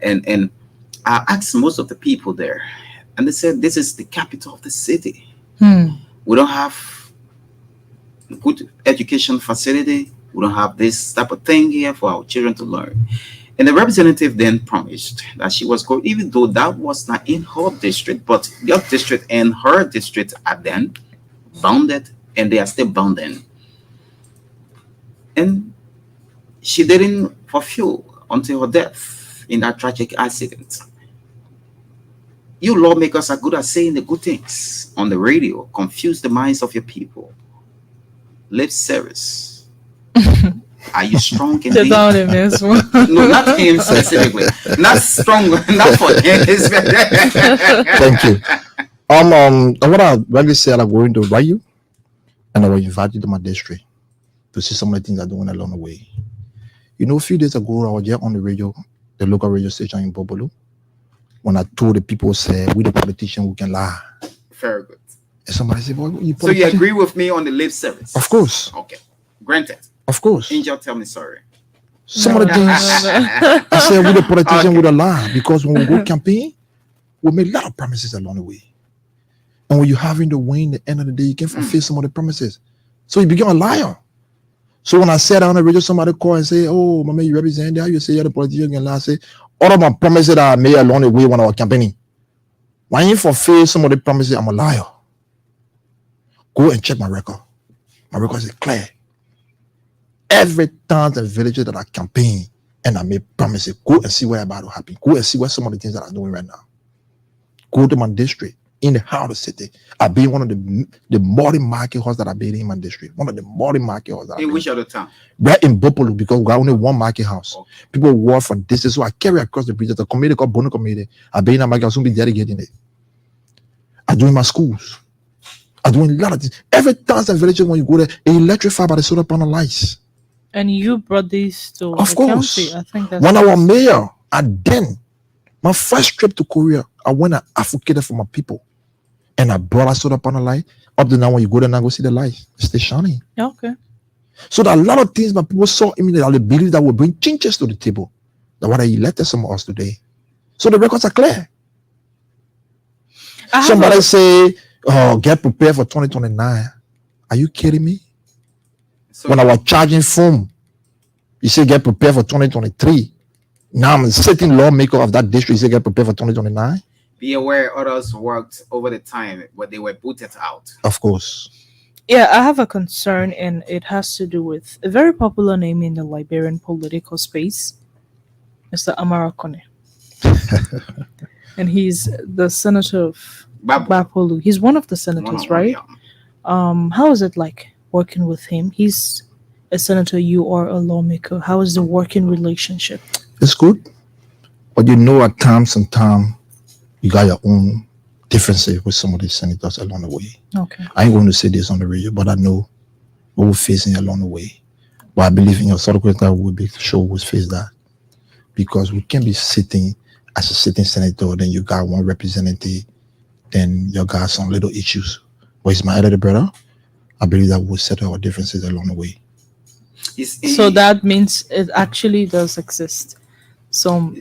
and I asked most of the people there, and they said this is the capital of the city. We don't have good education facility. We don't have this type of thing here for our children to learn. And the representative then promised that she was going, even though that was not in her district, but your district and her district are then bounded, and they are still bounded. And she didn't fulfill until her death in that tragic accident. You lawmakers are good at saying the good things on the radio, confuse the minds of your people. Lip service. Are you strong in the No, not him specifically. Not strong, not for him. Thank you. What I really said, I'm going to write you, and I will invite you to my district to see some of the things I'm doing along the way. You know, a few days ago, I was there on the radio, the local radio station in Gbarpolu, when I told the people, say, we the politician, we can lie. Very good. And somebody said, well, so you agree with me on the lip service? Of course. Okay. Granted. Of course. Angel, tell me sorry. Some of the things I said, we the politician with a lie, because when we go campaign, we make a lot of promises along the way. And when you're having to win, at the end of the day, you can't fulfill some of the promises. So you become a liar. So when I said on the radio, somebody call and say, oh, my man, you represent that? You say you're the politician, can lie. I say, all of my promises that I made along the way when I was campaigning, when you fulfill some of the promises, I'm a liar. Go and check my record. My record is clear. Every town and villages that I campaign and I make promises, go and see where about to happen. Go and see what some of the things that I'm doing right now. Go to my district, in the heart of the city. I've been one of the modern market halls that I've been in my district. One of the modern market halls. In which other town? Right in Gbarpolu, because we got only one market house. Okay. People walk from distance, so I carry across the bridge. There's a community called Bono Community. I've been in a market house, soon be dedicating it. I'm doing my schools. I'm doing a lot of things. Every town and village when you go there, it's electrified by the solar panel lights. And you brought these to of the course. county. I think that's when I was mayor, my first trip to Korea, I went and advocated for my people. And I brought a solar panel light. Up to now, when you go there now, go see the light. It's still shining. Okay. So there are a lot of things my people saw in me that I believe that will bring changes to the table. That's what I elected some of us today. So the records are clear. Somebody say, oh, get prepared for 2029. Are you kidding me? So when I was charging phone, you say get prepared for 2023. Now I'm sitting lawmaker of that district. You say get prepared for 2029. Be aware others worked over the time, but they were booted out. Of course. Yeah, I have a concern, and it has to do with a very popular name in the Liberian political space, Mr. Amarakone. And he's the senator of Gbarpolu. He's one of the senators, right? How is it like working with him? He's a senator, you are a lawmaker. How is the working relationship? It's good. But you know, at times you got your own differences with some of these senators along the way. Okay. I ain't going to say this on the radio, but I know what we're facing along the way. But I believe in your circulator will be sure who's face that, because we can't be sitting as a sitting senator, then you got one representative, then you got some little issues. But it's my elder brother. I believe that we'll settle our differences along the way. So that means it actually does exist. So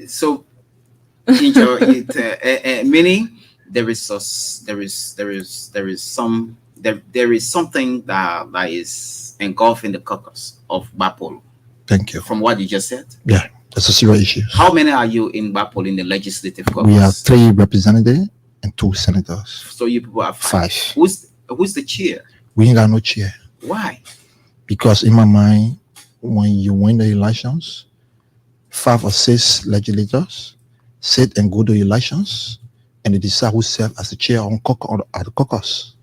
meaning there is something that is engulfed in the caucus of Gbarpolu. Thank you. From what you just said. Yeah, that's a serious issue. How many are you in Gbarpolu in the legislative caucus? We have 3 representatives and 2 senators. So you people are 5. 5. Who's the chair? We ain't got no chair. Why? Because in my mind, when you win the elections, 5 or 6 legislators sit and go to elections, and they decide who serve as the chair at the caucus.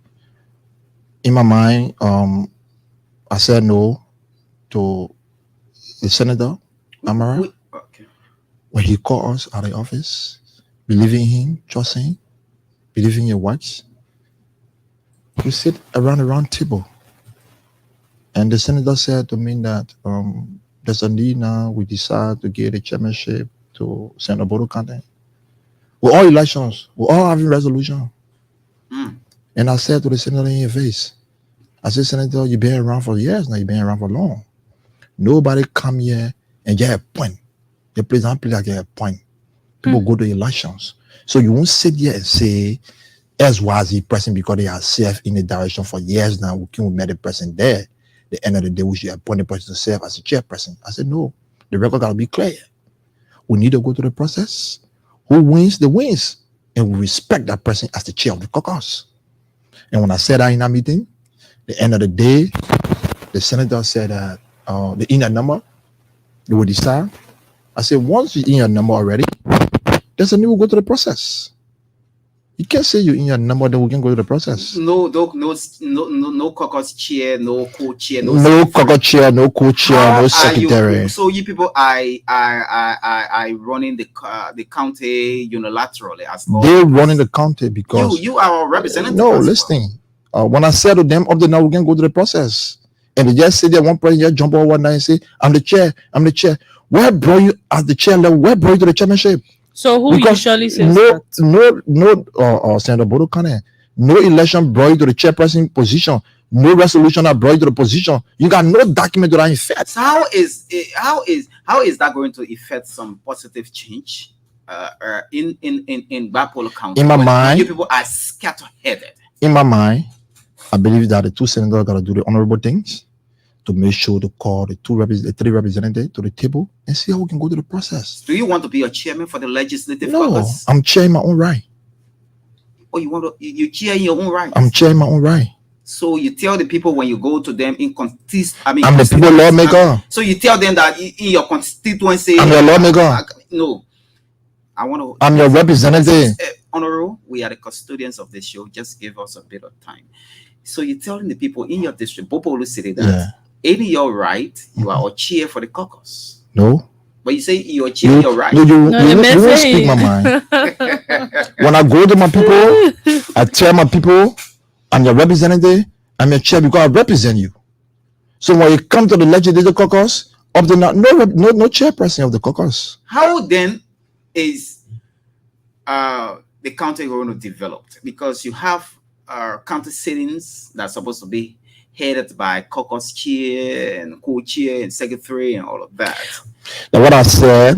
In my mind, I said no to the Senator Amara. When he called us out of the office, believing in him, trusting him, believing in your words, we sit around the round table. And the senator said to me that there's a need now. We decide to give the chairmanship to Senator Bodo Kante. We're all elections. We're all having resolution. And I said to the senator in your face, I said, Senator, you've been around for years now. You've been around for long. Nobody come here and get a point. The president play like a point. People go to elections. So you won't sit here and say, as was the president, because they are served in the direction for years now. We can't met the president there. The end of the day, we should appoint the person to serve as a chairperson. I said, no, the record got to be clear. We need to go through the process. Who wins, the wins. And we respect that person as the chair of the caucus. And when I said that in that meeting, the end of the day, the senator said that the in number, they will decide. I said, once you're in your number already, there's a need to go to the process. You can't say you're in your number, then we can go to the process. No caucus chair, no co-chair, no caucus chair, no co-chair, no secretary. So you people are running the county unilaterally as well. They're running the county because you are a representative. No, listen. When I said to them, up to now we can go to the process, and they just say that one person just jump over one night and say, "I'm the chair. I'm the chair." Where brought you at the chair level? Where brought you to the chairmanship? So who usually says that? No, Senator Bodo Kane. No election brought you to the chairperson position. No resolution that brought you to the position. You got no document to that effect. So how is that going to affect some positive change in Gbarpolu County? In my mind, you people are scattered-headed. In my mind, I believe that the 2 senators got to do the honorable things to make sure to call the 3 representatives to the table and see how we can go to the process. Do you want to be a chairman for the legislative No, caucus? I'm chairing my own right. Oh, you chair in your own right? I'm chairing my own right. So you tell the people when you go to them I'm the people lawmaker. So you tell them that in your constituency, I'm your lawmaker. No, I'm your representative. Honorable, we are the custodians of this show. Just give us a bit of time. So you're telling the people in your district, Gbarpolu City, that in your right, you are a chair for the caucus. No. But you say you're chair in your right. You won't speak my mind. When I go to my people, I tell my people, I'm your representative, I'm your chair because I represent you. So when you come to the legislative caucus, up to now, no chairperson of the caucus. How then is the county going to develop? Because you have county sittings that's supposed to be headed by caucus chair and co-chair and secretary and all of that. Now, what I said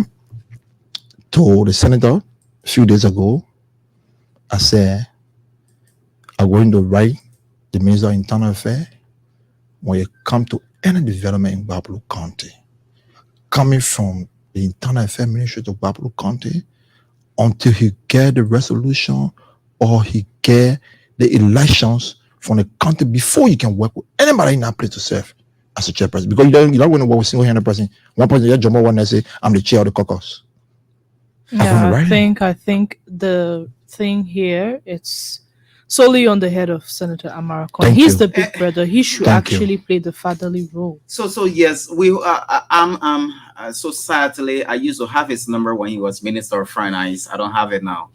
to the senator a few days ago, I said, I'm going to write the Minister of Internal Affairs when you come to any development in Gbarpolu County, coming from the Internal Affairs Ministry to Gbarpolu County, until he get the resolution or he get the elections from the county before you can work with anybody in that place to serve as a chairperson. Because you don't want to work with single-handed person. One person just jump over one and say, I'm the chair of the caucus. Yeah, I think the thing here, it's solely on the head of Senator Amara. He's the big brother. He should actually play the fatherly role. So yes, so sadly, I used to have his number when he was Minister of Finance. I don't have it now.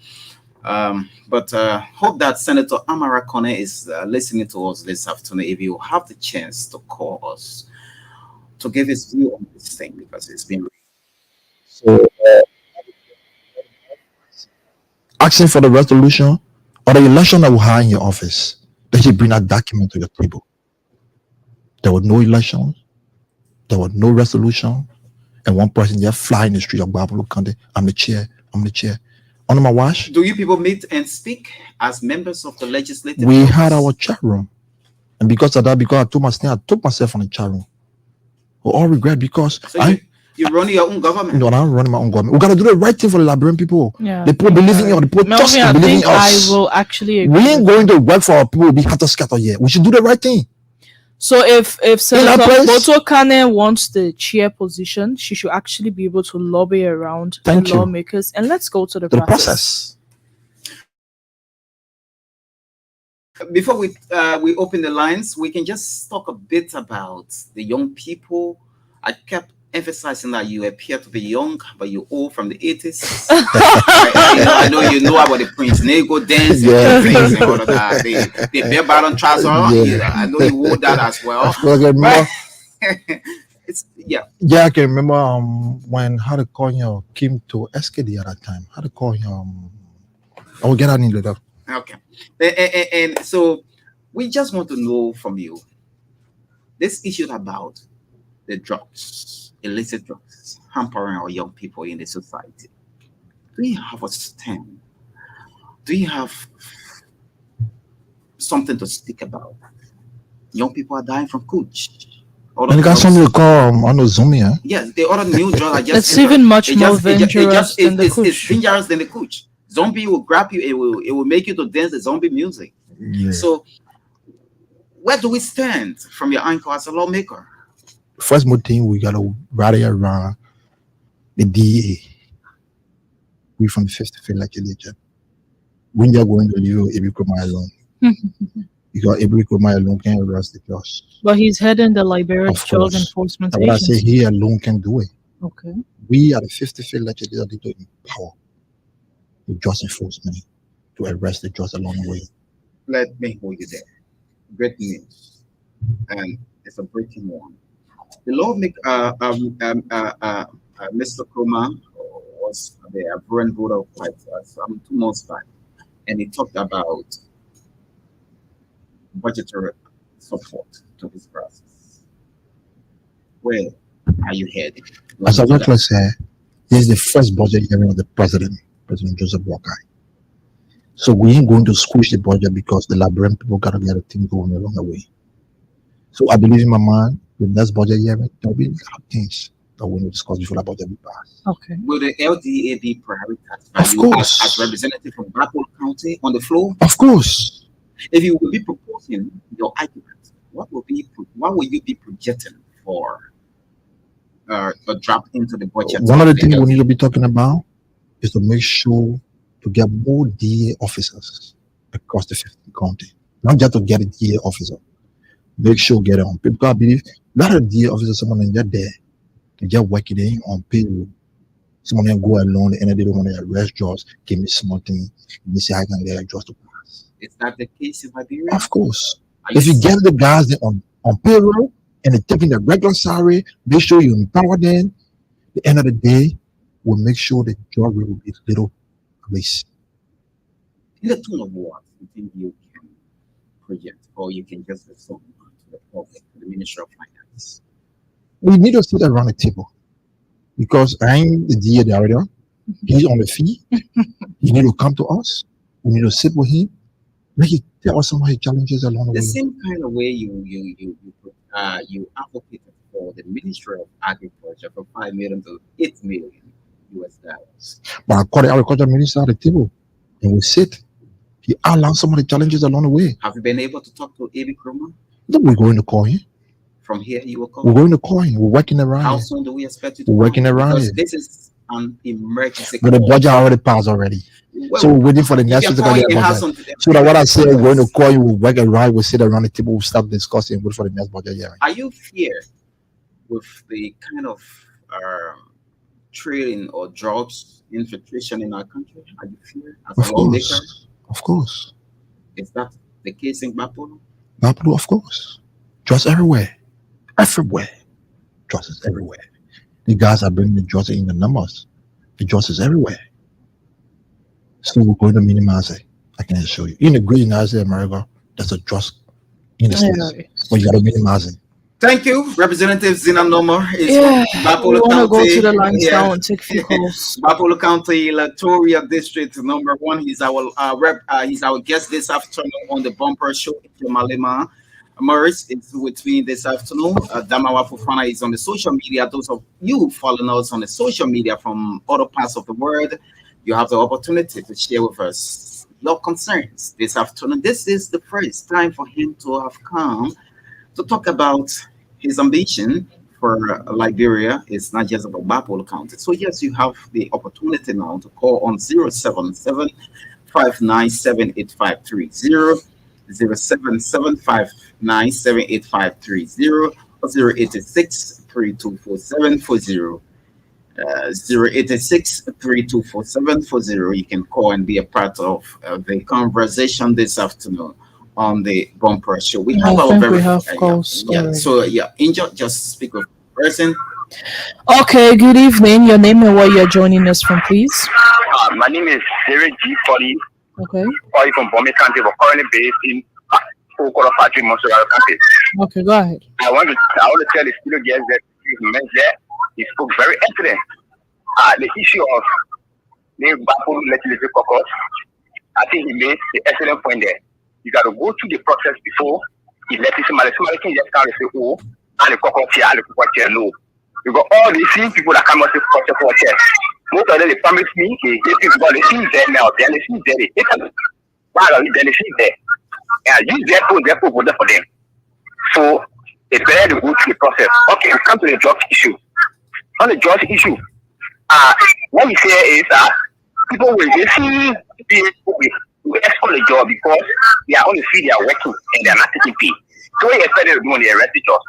But hope that Senator Amara Kone is listening to us this afternoon. If you have the chance to call us, to give his view on this thing because it's been. So asking for the resolution or the election that will have in your office, that you bring that document to your table. There was no election, there was no resolution, and one person just fly in the street of Gbarpolu County. I'm the chair. Under my watch, Do you people meet and speak as members of the legislative? we office? had our chat room. And because of that, because I took myself on the chat room. We all regret because So you run your own government. no, I'm running my own government. We gotta do the right thing for the Liberian people. Yeah. The people believe in us, the people trust Melvin, and I believe think in us. I will actually agree. We ain't going to work for our people, be scatter here. We should do the right thing. So if Senator place- Boto Kane wants the chair position, she should actually be able to lobby around Thank the you. lawmakers. And let's go to the To the process. Before we open the lines, we can just talk a bit about the young people. I kept emphasizing that you appear to be young, but you're old from the 80s. I know you know about the Prince Nego dance Yeah. and all of that. The bare bottom trouser. Yeah. I know you wore that as well. Well, I remember, It's yeah. yeah, I can remember when how to call you came to SKD at that time. How to call you I will get that in later. Okay. And so we just want to know from you this issue about the drugs, illicit drugs, hampering our young people in the society. Do you have a stand? Do you have something to speak about? Young people are dying from cooch. And you got something to call I know Zumi, eh? Yes, the other new drug I just It's even much it more just- it ju- it dangerous just- than the it's kush. dangerous than the cooch. Zombie will grab you, it will make you to dance the zombie music. Yeah. So where do we stand from your angle as a lawmaker? First more thing we gotta rally around the DEA. We from the 55th legislature. When you're going to leave every crime alone. Because every crime alone can arrest the judge. But he's heading the Liberia Of Drug course. Enforcement And what I say Agency. he alone can do it. Okay. We are the 55th legislature to empower the judge enforcement to arrest the judge along the way. Let me hold you there. Great news. And it's a breaking one. The lawmaker, Mr. Kroma was the Brand voter quite some 2 months back, and he talked about budgetary support to this process. Where are you heading? As I regularly say, this is the first budget hearing of the President Joseph Walker. So we ain't going to squish the budget because the Liberian people gotta get a thing going along the way. So I believe in my mind, the next budget hearing, there'll be a lot of things that we will discuss before the budget be passed. Okay. Will the LDA be prioritized by Of you course. as representative from Gbarpolu County on the floor? Of course. If you will be proposing your argument, what will you be projecting for a drop into the budget? One of the things we need to be talking about is to make sure to get more DA officers across the 15 county. Not just to get a DA officer. Make sure get it on pay. Because I believe a lot of DA officers, someone in there, they just working there on payroll. Someone can go alone and they don't want to arrest jobs, give me something, me say I can get a job to pass. Is that the case in Liberia? Of course. Are you If you get the guys there on payroll and they're taking the regular salary, make sure you empower them. At the end of the day, we'll make sure the job rate will be little at least. In the tone of what you think you can project, or you can just assume to the public, to the Ministry of Finance? We need to sit around the table because I'm the DA director. He's on the fee. He need to come to us. We need to sit with him. Let him tell us some of his challenges along the The way. same kind of way you advocated for the Ministry of Agriculture from 5 million to 8 million US dollars. But I call the agriculture minister at the table and we sit. He outlines some of the challenges along the way. Have you been able to talk to A.B. Kroma? Then we're going to call him. From here, you will call. We're going to call him. We're working around How it. soon do we expect you to We're working call? around Because it. this is an emergency. But the call. budget already passed already. Well, So we're waiting for the you next can week to call get it the and have budget. some- So that what I say, we're going to call you, we'll work around, we'll sit around the table, we'll start discussing, wait for the next budget hearing. Are you feared with the kind of trading or drugs infiltration in our country? Are you feared as Of a lawmaker? course. Of course. Is that the case in Gbarpolu? Gbarpolu, of course. Just everywhere. Everywhere. Drugs is everywhere. The guys are bringing the drugs in the numbers. The drugs is everywhere. So we're going to minimize it. I can assure you. In the great United States of America, there's a drugs in the states, but you got to minimize it. Thank you, Representative Zinnah Nomor is Yeah, from we Gbarpolu want to go to County. the lines Yeah, now and take few calls. Gbarpolu County electoral district number 1. He's our rep. He's our guest this afternoon on the bumper show. Malema Morris is with me this afternoon. Damawa Fufana is on the social media. Those of you following us on the social media from other parts of the world, you have the opportunity to share with us your concerns this afternoon. This is the first time for him to have come to talk about his ambition for Liberia. It's not just about Gbarpolu County. So yes, you have the opportunity now to call on 077 5978530, 077 5978530, or 086 324740. 086 324740. You can call and be a part of the conversation this afternoon on the bumper show. We have our very calls. So Angel, just speak with person. Okay, good evening. Your name and where you're joining us from, please. My name is Jerry G. Foley. Okay. Calling from Bombay County, but currently based in Okoro Factory, Montserrat County. Okay, go ahead. I want to tell the studio guests that he spoke very excellent. The issue of the Gbarpolu legislative caucus, I think he made the excellent point there. You got to go through the process before he let somebody can just come and say, oh, and the caucus here, and the caucus here. No. You got all these same people that come and say, caucus for chair. Most of them, they promise me, they people, they see there now, they see there, they take them. Why are they see there? And use their phone for them. So, it's better to go through the process. Okay, we come to the drugs issue. On the drugs issue, what we say is people will see people will escort the job because they are only see they are working and they are not taking pay. So what you expect them to do when they arrest the job?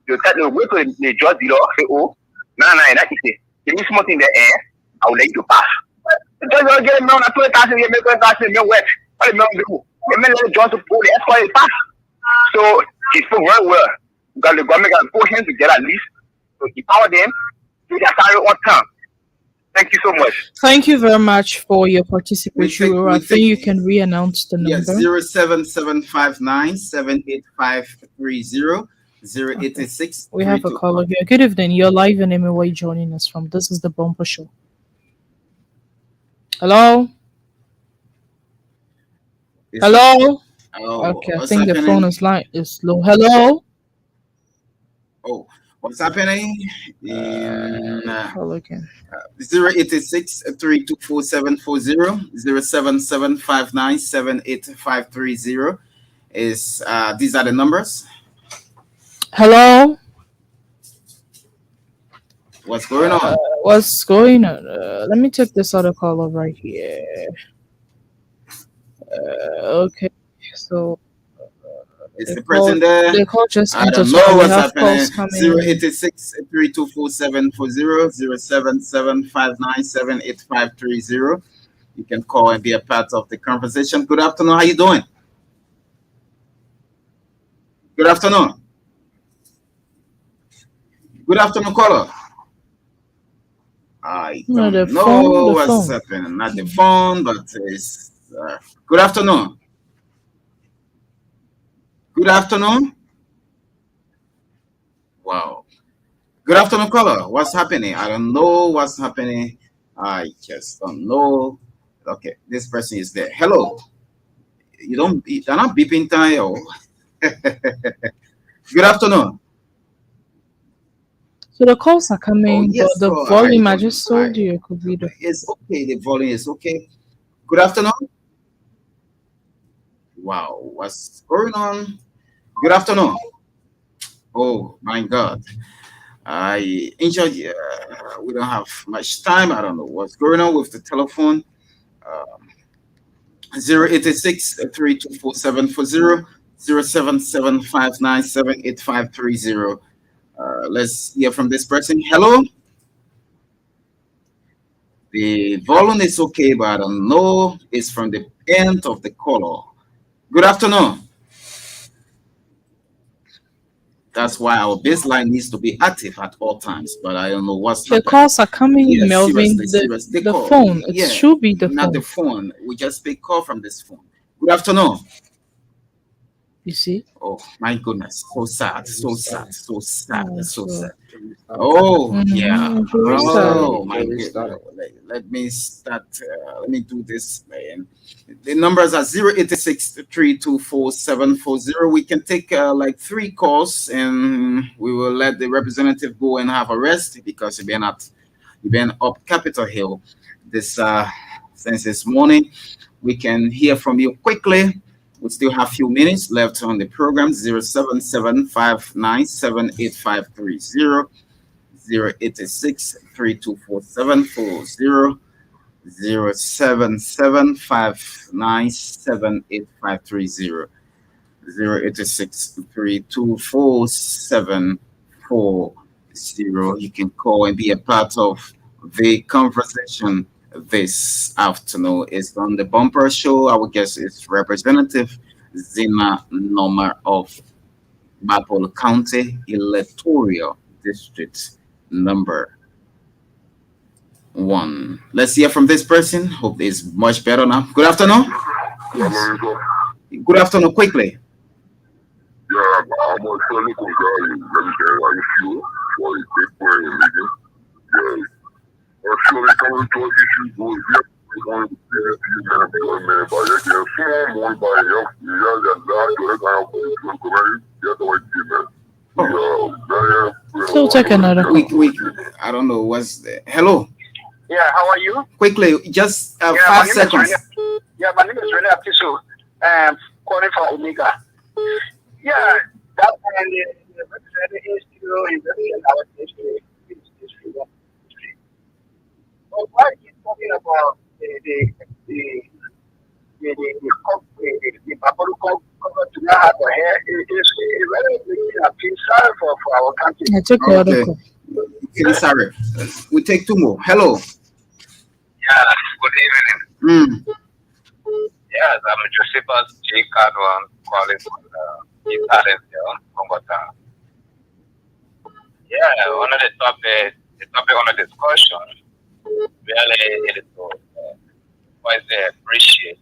They'll go to the drug dealer and say, oh, no, that is it. Give me something in the air, I will let you pass. The judge will get a man, 20,000, you make 20,000, you work. What the man do? You may let the judge to pull the escort and pass. So he spoke very well. Because the government can pull him to get at least to empower them to their salary on time. Thank you so much. Thank you very much for your participation. I think you can re-announce the number. Yes, 07759788530, 086. We have a caller here. Good evening. You're live and where you're joining us from. This is the bumper show. Hello? Hello? Okay, I think the phone is low. Hello? Oh, what's happening? Hello again. 086 324740, 07759788530 is these are the numbers. Hello? What's going on? What's going on? Let me take this other caller right here. Okay, so it's the person there. The call just I don't know what's happening. 086 324740, 07759788530. You can call and be a part of the conversation. Good afternoon. How you doing? Good afternoon. Good afternoon, caller. I don't know what's happening. Not the phone, but it's good afternoon. Good afternoon. Wow. Good afternoon, caller. What's happening? I don't know what's happening. I just don't know. Okay, this person is there. Hello. You're not beeping time. Oh. Good afternoon. So the calls are coming, but the volume I just told you could be the. It's okay. The volume is okay. Good afternoon. Wow, what's going on? Good afternoon. Oh my God, I enjoyed. We don't have much time. I don't know what's going on with the telephone. 086 324740, 07759788530. Let's hear from this person. Hello. The volume is okay, but I don't know. It's from the end of the caller. Good afternoon. That's why our baseline needs to be active at all times. But I don't know what's The happening. calls are coming in, Yes, Melvin. seriously, serious. They The call. phone. It Yeah, should be the not the phone. phone. We just pick call from this phone. Good afternoon. You see? Oh my goodness, so sad, so sad, so sad, Oh, so so sad. Oh yeah. very sad. Oh my goodness. Let me start. Let me do this, man. The numbers are 086-324-740. We can take like 3 calls, and we will let the representative go and have a rest because you've been up Capitol Hill this since this morning. We can hear from you quickly. We still have few minutes left on the program. 077-597-8530, 086-324-740, 077-597-8530, 086-324-740. You can call and be a part of the conversation this afternoon. It's on the bumper show. Our guest is Representative Zinnah Norma of Gbarpolu County Electoral District number 1. Let's hear from this person. Hope it's much better now. Good afternoon. Good afternoon, quickly. Yeah, I'm actually congratulating you for a big prayer meeting. Yes. Actually, coming to issue goes here. Going to see this man, but I can assume one by help. Yeah, that's not good. I have to come get the white team. Still take another. We, I don't know what's the hello. Yeah, how are you? Quickly, just Yeah, 5 seconds. My name is Rene Aptiso. Calling from Omega. Yeah, that and the representative is still investing in our district. But why he's talking about the Gbarpolu cover to not have a hair is really making a feel sorry for our country. I took the other call. Okay, sorry. We take 2 more. Hello. Yeah, good evening. Yes, I'm Josephus J. Cadwan calling from the Italian Bogota. Yeah, one of the topic on the discussion really is to appreciate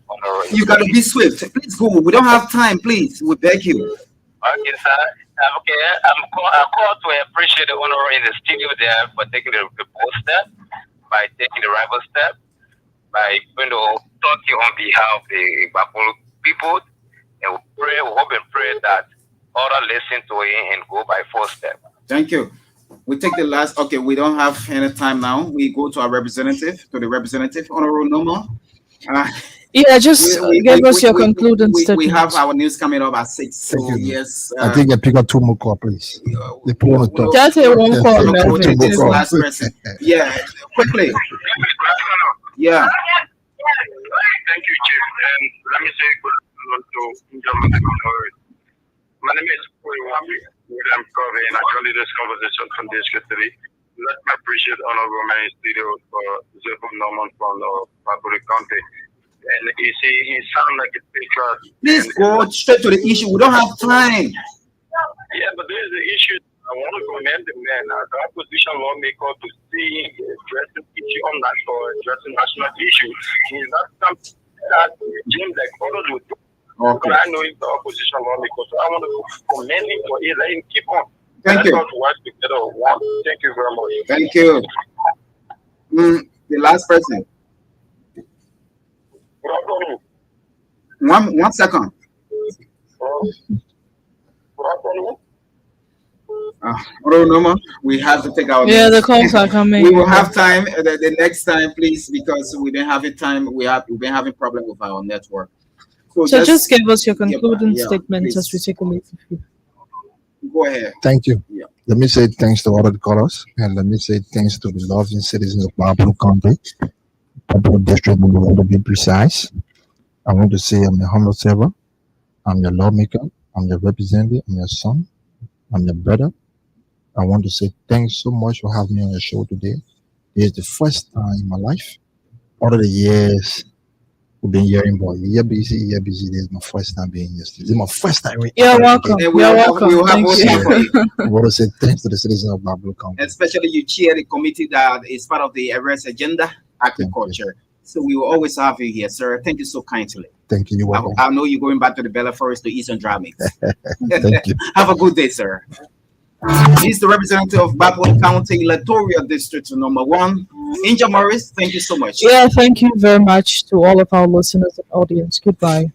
honorary. You gotta be swift. Please go. We don't have time, please. We beg you. Okay, sir. Okay, I call to appreciate the honor in the studio there for taking the bold step, by taking the rival step, by talking on behalf of the Gbarpolu people, and we hope and pray that others listen to it and go by 4 steps. Thank you. We take the last. Okay, we don't have any time now. We go to our representative, Honorable Noma. Yeah, just give us your concluding statement. We have our news coming up at 6. So yes, I think I pick up 2 more calls, please. They put on the top. Just say one call. Okay, we'll take this last person. Yeah, quickly. Yeah. Thank you, Chief. And let me say good afternoon to my name is I'm covering actually this conversation from District 3. Let me appreciate Honorable Man Studio for Zephyr Norman from Gbarpolu County. And you see, he sounds like a patriot. Please go straight to the issue. We don't have time. Yeah, but there's the issue. I want to commend the man as an opposition lawmaker to see him addressing issue on national or addressing national issues. He's not something that James like others would do. Okay. But I know he's the opposition lawmaker, so I want to commend him for it. Let him keep on. Thank you. Thank you very much. Thank you. The last person. One second. Noma, we have to take our Yeah, the calls are coming. We will have time the next time, please, because we didn't have time. We've been having problem with our network. So just give us your concluding statement please. as we take a minute. Go ahead. Thank you. Yeah. Let me say thanks to all of the callers, and let me say thanks to the loving citizens of Gbarpolu County, Gbarpolu District, to be precise. I want to say I'm your humble servant, I'm your lawmaker, I'm your representative, I'm your son, I'm your brother. I want to say thanks so much for having me on your show today. It's the first time in my life, all of the years We've been hearing about EBC. This is my first time being here. This is my first time. You're welcome. And You're welcome. we will have Thank more you. time for you. I want to say thanks to the citizens of Gbarpolu County. Especially you chair the committee that is part of the arrest agenda, agriculture. So we will always have you here, sir. Thank you so kindly. Thank you. You're welcome. I know you're going back to the Bella Forest to eat some dry meat. Thank you. Have a good day, sir. He's the representative of Gbarpolu County Electoral District number 1. Angel Morris, thank you so much. Yeah, thank you very much to all of our listeners and audience. Goodbye.